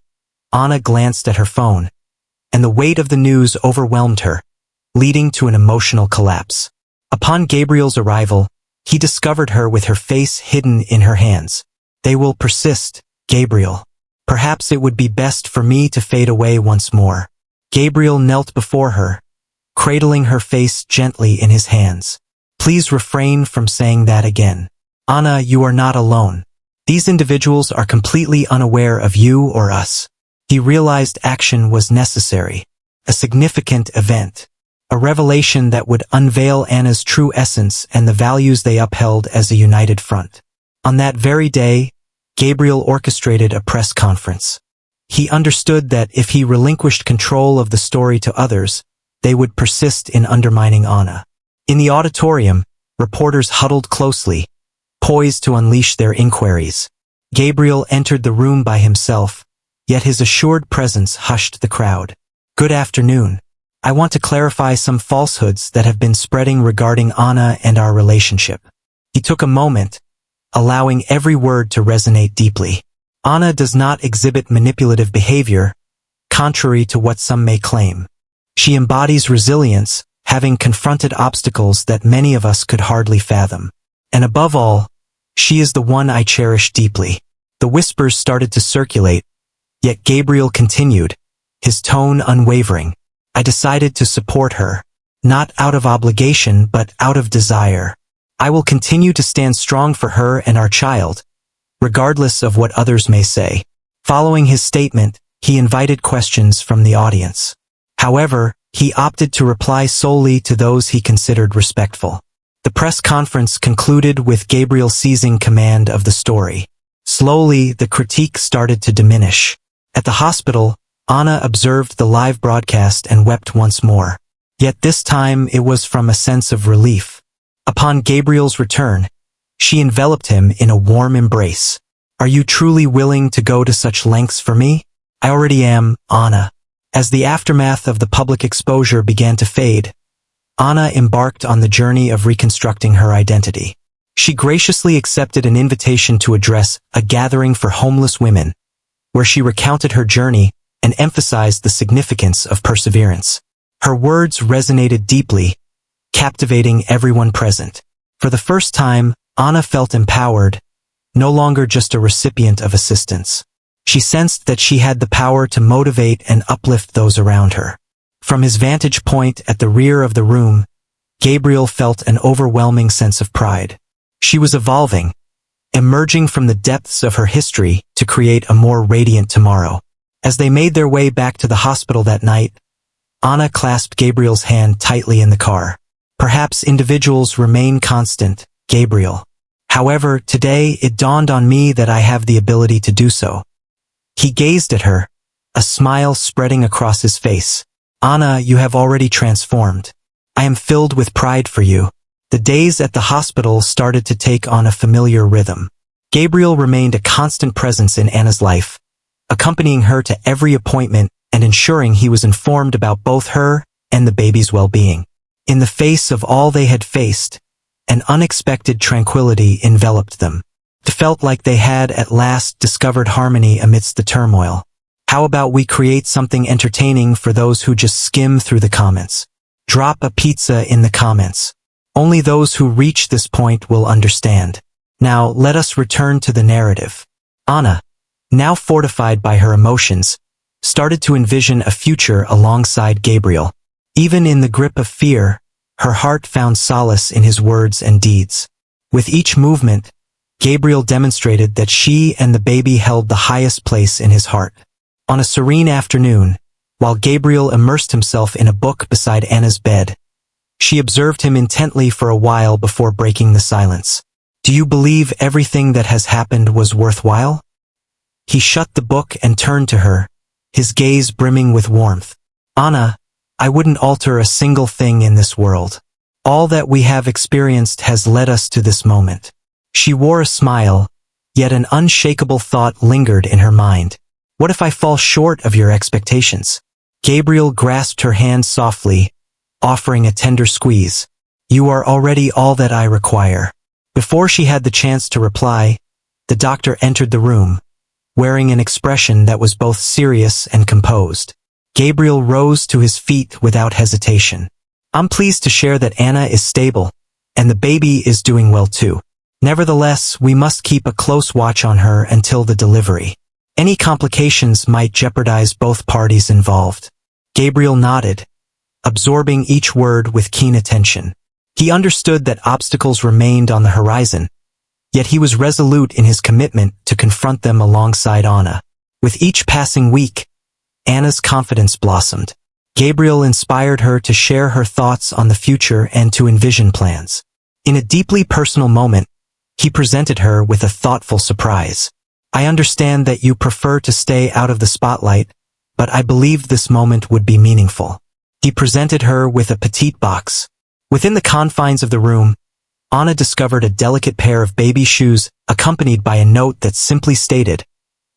Speaker 1: Anna glanced at her phone, and the weight of the news overwhelmed her, leading to an emotional collapse. Upon Gabriel's arrival, he discovered her with her face hidden in her hands. "They will persist, Gabriel. Perhaps it would be best for me to fade away once more." Gabriel knelt before her, cradling her face gently in his hands. "Please refrain from saying that again. Anna, you are not alone. These individuals are completely unaware of you or us." He realized action was necessary, a significant event, a revelation that would unveil Anna's true essence and the values they upheld as a united front. On that very day, Gabriel orchestrated a press conference. He understood that if he relinquished control of the story to others, they would persist in undermining Anna. In the auditorium, reporters huddled closely, poised to unleash their inquiries. Gabriel entered the room by himself, yet his assured presence hushed the crowd. "Good afternoon. I want to clarify some falsehoods that have been spreading regarding Anna and our relationship." He took a moment, allowing every word to resonate deeply. "Anna does not exhibit manipulative behavior, contrary to what some may claim. She embodies resilience, having confronted obstacles that many of us could hardly fathom. And above all, she is the one I cherish deeply." The whispers started to circulate, yet Gabriel continued, his tone unwavering. "I decided to support her, not out of obligation but out of desire. I will continue to stand strong for her and our child, regardless of what others may say." Following his statement, he invited questions from the audience. However, he opted to reply solely to those he considered respectful. The press conference concluded with Gabriel seizing command of the story. Slowly, the critique started to diminish. At the hospital, Anna observed the live broadcast and wept once more. Yet this time it was from a sense of relief. Upon Gabriel's return, she enveloped him in a warm embrace. "Are you truly willing to go to such lengths for me?" "I already am, Anna." As the aftermath of the public exposure began to fade, Anna embarked on the journey of reconstructing her identity. She graciously accepted an invitation to address a gathering for homeless women, where she recounted her journey and emphasized the significance of perseverance. Her words resonated deeply, captivating everyone present. For the first time, Anna felt empowered, no longer just a recipient of assistance. She sensed that she had the power to motivate and uplift those around her. From his vantage point at the rear of the room, Gabriel felt an overwhelming sense of pride. She was evolving, emerging from the depths of her history to create a more radiant tomorrow. As they made their way back to the hospital that night, Anna clasped Gabriel's hand tightly in the car. Perhaps individuals remain constant, Gabriel. However, today it dawned on me that I have the ability to do so. He gazed at her, a smile spreading across his face. Anna, you have already transformed. I am filled with pride for you. The days at the hospital started to take on a familiar rhythm. Gabriel remained a constant presence in Anna's life, accompanying her to every appointment and ensuring he was informed about both her and the baby's well-being. In the face of all they had faced, an unexpected tranquility enveloped them. It felt like they had at last discovered harmony amidst the turmoil. How about we create something entertaining for those who just skim through the comments? Drop a pizza in the comments. Only those who reach this point will understand. Now let us return to the narrative. Anna, now fortified by her emotions, started to envision a future alongside Gabriel. Even in the grip of fear, her heart found solace in his words and deeds. With each movement, Gabriel demonstrated that she and the baby held the highest place in his heart. On a serene afternoon, while Gabriel immersed himself in a book beside Anna's bed, she observed him intently for a while before breaking the silence. Do you believe everything that has happened was worthwhile? He shut the book and turned to her, his gaze brimming with warmth. Anna, I wouldn't alter a single thing in this world. All that we have experienced has led us to this moment. She wore a smile, yet an unshakable thought lingered in her mind. What if I fall short of your expectations? Gabriel grasped her hand softly, offering a tender squeeze. You are already all that I require. Before she had the chance to reply, the doctor entered the room, wearing an expression that was both serious and composed. Gabriel rose to his feet without hesitation. I'm pleased to share that Anna is stable, and the baby is doing well too. Nevertheless, we must keep a close watch on her until the delivery. Any complications might jeopardize both parties involved. Gabriel nodded, absorbing each word with keen attention. He understood that obstacles remained on the horizon, yet he was resolute in his commitment to confront them alongside Anna. With each passing week, Anna's confidence blossomed. Gabriel inspired her to share her thoughts on the future and to envision plans. In a deeply personal moment, he presented her with a thoughtful surprise. I understand that you prefer to stay out of the spotlight, but I believed this moment would be meaningful. He presented her with a petite box. Within the confines of the room, Anna discovered a delicate pair of baby shoes accompanied by a note that simply stated,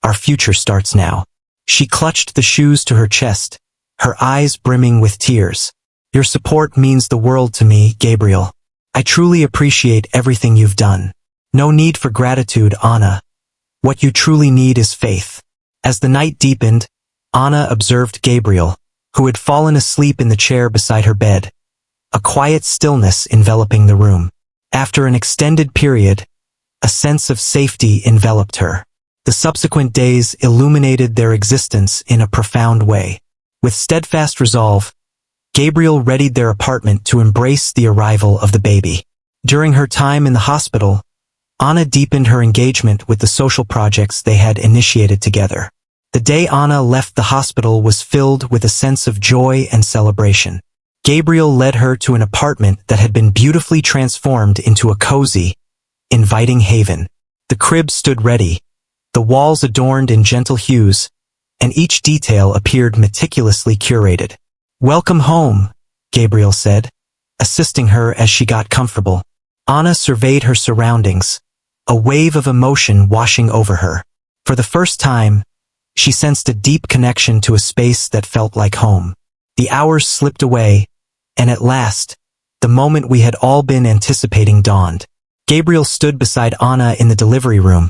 Speaker 1: "Our future starts now." She clutched the shoes to her chest, her eyes brimming with tears. Your support means the world to me, Gabriel. I truly appreciate everything you've done. No need for gratitude, Anna. What you truly need is faith. As the night deepened, Anna observed Gabriel, who had fallen asleep in the chair beside her bed, a quiet stillness enveloping the room. After an extended period, a sense of safety enveloped her. The subsequent days illuminated their existence in a profound way. With steadfast resolve, Gabriel readied their apartment to embrace the arrival of the baby. During her time in the hospital, Anna deepened her engagement with the social projects they had initiated together. The day Anna left the hospital was filled with a sense of joy and celebration. Gabriel led her to an apartment that had been beautifully transformed into a cozy, inviting haven. The crib stood ready, the walls adorned in gentle hues, and each detail appeared meticulously curated. Welcome home, Gabriel said, assisting her as she got comfortable. Anna surveyed her surroundings, a wave of emotion washing over her. For the first time, she sensed a deep connection to a space that felt like home. The hours slipped away, and at last, the moment we had all been anticipating dawned. Gabriel stood beside Anna in the delivery room,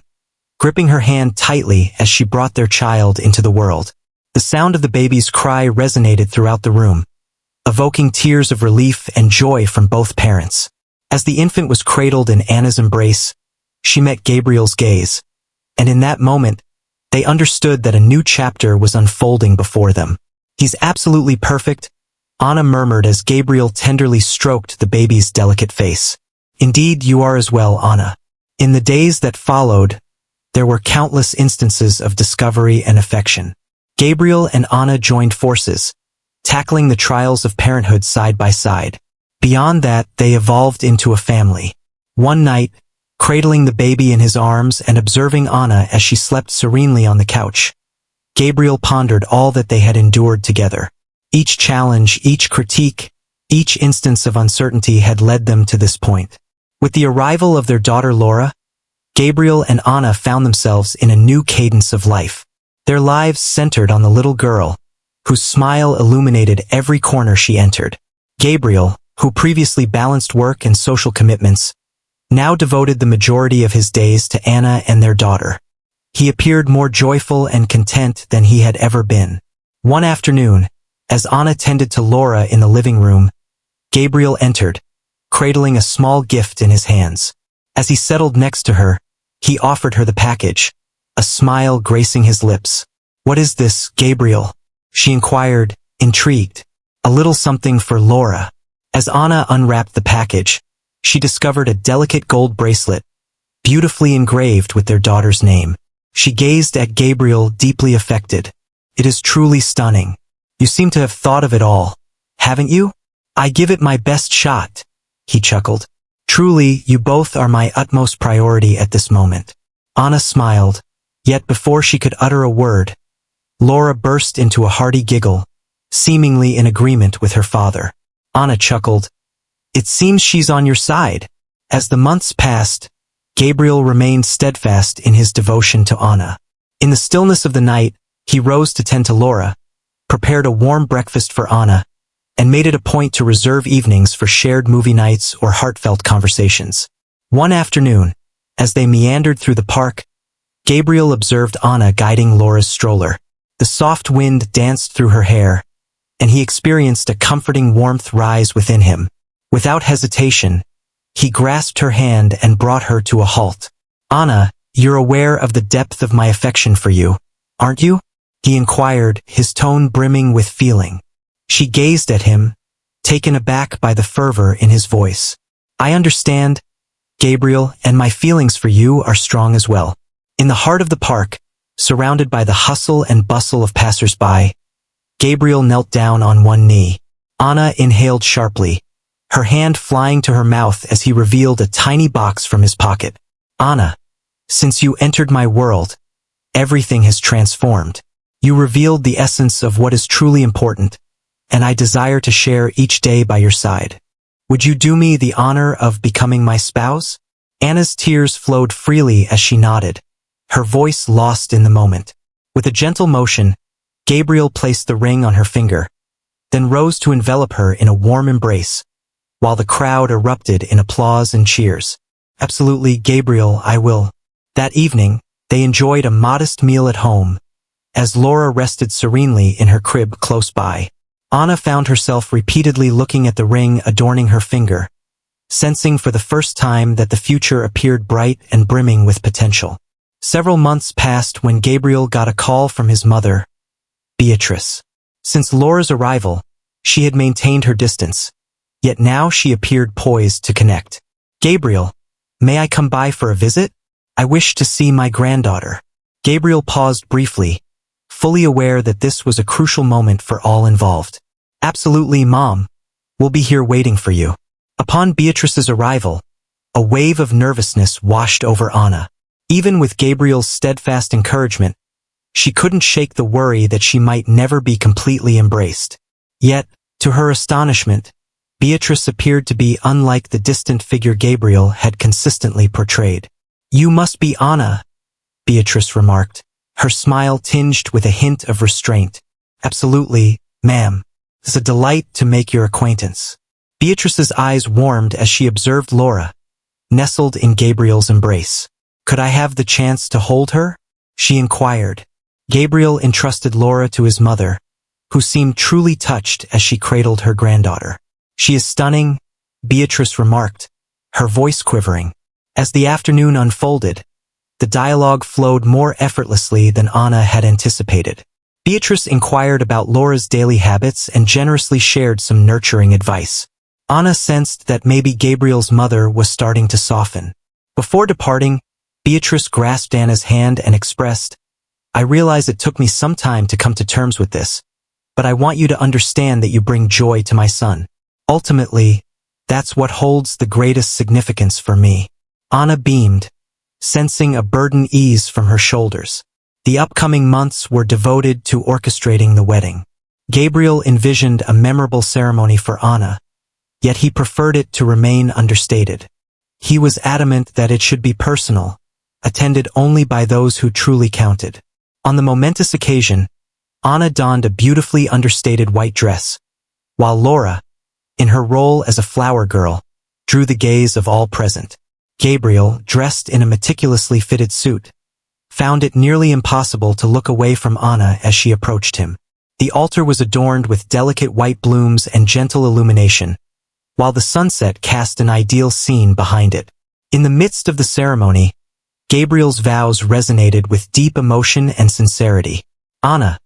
Speaker 1: gripping her hand tightly as she brought their child into the world. The sound of the baby's cry resonated throughout the room, evoking tears of relief and joy from both parents. As the infant was cradled in Anna's embrace, she met Gabriel's gaze, and in that moment, they understood that a new chapter was unfolding before them. He's absolutely perfect, Anna murmured as Gabriel tenderly stroked the baby's delicate face. Indeed, you are as well, Anna. In the days that followed, there were countless instances of discovery and affection. Gabriel and Anna joined forces, tackling the trials of parenthood side by side. Beyond that, they evolved into a family. One night, cradling the baby in his arms and observing Anna as she slept serenely on the couch, Gabriel pondered all that they had endured together. Each challenge, each critique, each instance of uncertainty had led them to this point. With the arrival of their daughter Laura, Gabriel and Anna found themselves in a new cadence of life. Their lives centered on the little girl, whose smile illuminated every corner she entered. Gabriel, who previously balanced work and social commitments, now devoted the majority of his days to Anna and their daughter. He appeared more joyful and content than he had ever been. One afternoon, as Anna tended to Laura in the living room, Gabriel entered, cradling a small gift in his hands. As he settled next to her, he offered her the package, a smile gracing his lips. "What is this, Gabriel?" she inquired, intrigued. "A little something for Laura." As Anna unwrapped the package, she discovered a delicate gold bracelet, beautifully engraved with their daughter's name. She gazed at Gabriel, deeply affected. "It is truly stunning. You seem to have thought of it all, haven't you?" "I give it my best shot," he chuckled. "Truly, you both are my utmost priority at this moment." Anna smiled, yet before she could utter a word, Laura burst into a hearty giggle, seemingly in agreement with her father. Anna chuckled. "It seems she's on your side." As the months passed, Gabriel remained steadfast in his devotion to Anna. In the stillness of the night, he rose to tend to Laura, prepared a warm breakfast for Anna, and made it a point to reserve evenings for shared movie nights or heartfelt conversations. One afternoon, as they meandered through the park, Gabriel observed Anna guiding Laura's stroller. The soft wind danced through her hair, and he experienced a comforting warmth rise within him. Without hesitation, he grasped her hand and brought her to a halt. "Anna, you're aware of the depth of my affection for you, aren't you?" he inquired, his tone brimming with feeling. She gazed at him, taken aback by the fervor in his voice. "I understand, Gabriel, and my feelings for you are strong as well." In the heart of the park, surrounded by the hustle and bustle of passers-by, Gabriel knelt down on one knee. Anna inhaled sharply, her hand flying to her mouth as he revealed a tiny box from his pocket. "Anna, since you entered my world, everything has transformed. You revealed the essence of what is truly important, and I desire to share each day by your side. Would you do me the honor of becoming my spouse?" Anna's tears flowed freely as she nodded, her voice lost in the moment. With a gentle motion, Gabriel placed the ring on her finger, then rose to envelop her in a warm embrace, while the crowd erupted in applause and cheers. "Absolutely, Gabriel, I will." That evening, they enjoyed a modest meal at home, as Laura rested serenely in her crib close by. Anna found herself repeatedly looking at the ring adorning her finger, sensing for the first time that the future appeared bright and brimming with potential. Several months passed when Gabriel got a call from his mother, Beatrice. Since Laura's arrival, she had maintained her distance, yet now she appeared poised to connect. "Gabriel, may I come by for a visit? I wish to see my granddaughter." Gabriel paused briefly, fully aware that this was a crucial moment for all involved. "Absolutely, Mom. We'll be here waiting for you." Upon Beatrice's arrival, a wave of nervousness washed over Anna. Even with Gabriel's steadfast encouragement, she couldn't shake the worry that she might never be completely embraced. Yet, to her astonishment, Beatrice appeared to be unlike the distant figure Gabriel had consistently portrayed. "You must be Anna," Beatrice remarked, her smile tinged with a hint of restraint. "Absolutely, ma'am. It's a delight to make your acquaintance." Beatrice's eyes warmed as she observed Laura, nestled in Gabriel's embrace. "Could I have the chance to hold her?" she inquired. Gabriel entrusted Laura to his mother, who seemed truly touched as she cradled her granddaughter. "She is stunning," Beatrice remarked, her voice quivering. As the afternoon unfolded, the dialogue flowed more effortlessly than Anna had anticipated. Beatrice inquired about Laura's daily habits and generously shared some nurturing advice. Anna sensed that maybe Gabriel's mother was starting to soften. Before departing, Beatrice grasped Anna's hand and expressed, "I realize it took me some time to come to terms with this, but I want you to understand that you bring joy to my son. Ultimately, that's what holds the greatest significance for me." Anna beamed, sensing a burden ease from her shoulders. The upcoming months were devoted to orchestrating the wedding. Gabriel envisioned a memorable ceremony for Anna, yet he preferred it to remain understated. He was adamant that it should be personal, attended only by those who truly counted. On the momentous occasion, Anna donned a beautifully understated white dress, while Laura, in her role as a flower girl, drew the gaze of all present. Gabriel, dressed in a meticulously fitted suit, found it nearly impossible to look away from Anna as she approached him. The altar was adorned with delicate white blooms and gentle illumination, while the sunset cast an ideal scene behind it. In the midst of the ceremony, Gabriel's vows resonated with deep emotion and sincerity. "Anna,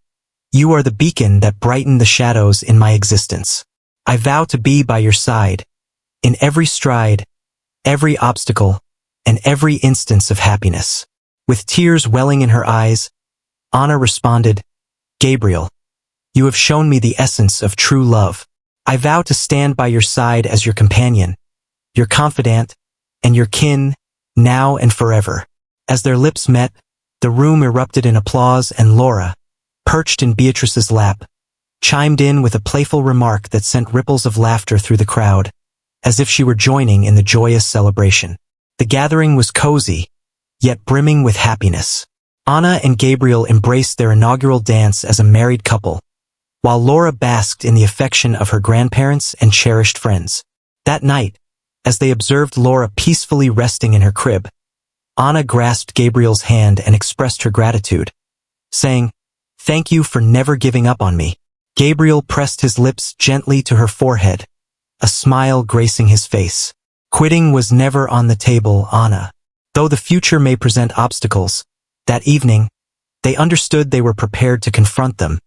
Speaker 1: you are the beacon that brightened the shadows in my existence. I vow to be by your side, in every stride, every obstacle, and every instance of happiness." With tears welling in her eyes, Anna responded, "Gabriel, you have shown me the essence of true love. I vow to stand by your side as your companion, your confidant, and your kin, now and forever." As their lips met, the room erupted in applause and Laura, perched in Beatrice's lap, chimed in with a playful remark that sent ripples of laughter through the crowd, as if she were joining in the joyous celebration. The gathering was cozy, yet brimming with happiness. Anna and Gabriel embraced their inaugural dance as a married couple, while Laura basked in the affection of her grandparents and cherished friends. That night, as they observed Laura peacefully resting in her crib, Anna grasped Gabriel's hand and expressed her gratitude, saying, "Thank you for never giving up on me." Gabriel pressed his lips gently to her forehead, a smile gracing his face. Quitting was never on the table, Anna. Though the future may present obstacles, that evening, they understood they were prepared to confront them,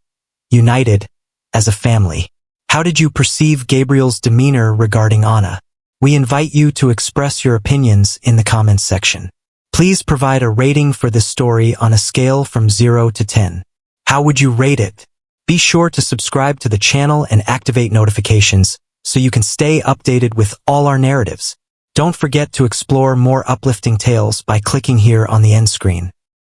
Speaker 1: united as a family. How did you perceive Gabriel's demeanor regarding Anna? We invite you to express your opinions in the comments section. Please provide a rating for this story on a scale from 0 to 10. How would you rate it? Be sure to subscribe to the channel and activate notifications so you can stay updated with all our narratives. Don't forget to explore more uplifting tales by clicking here on the end screen.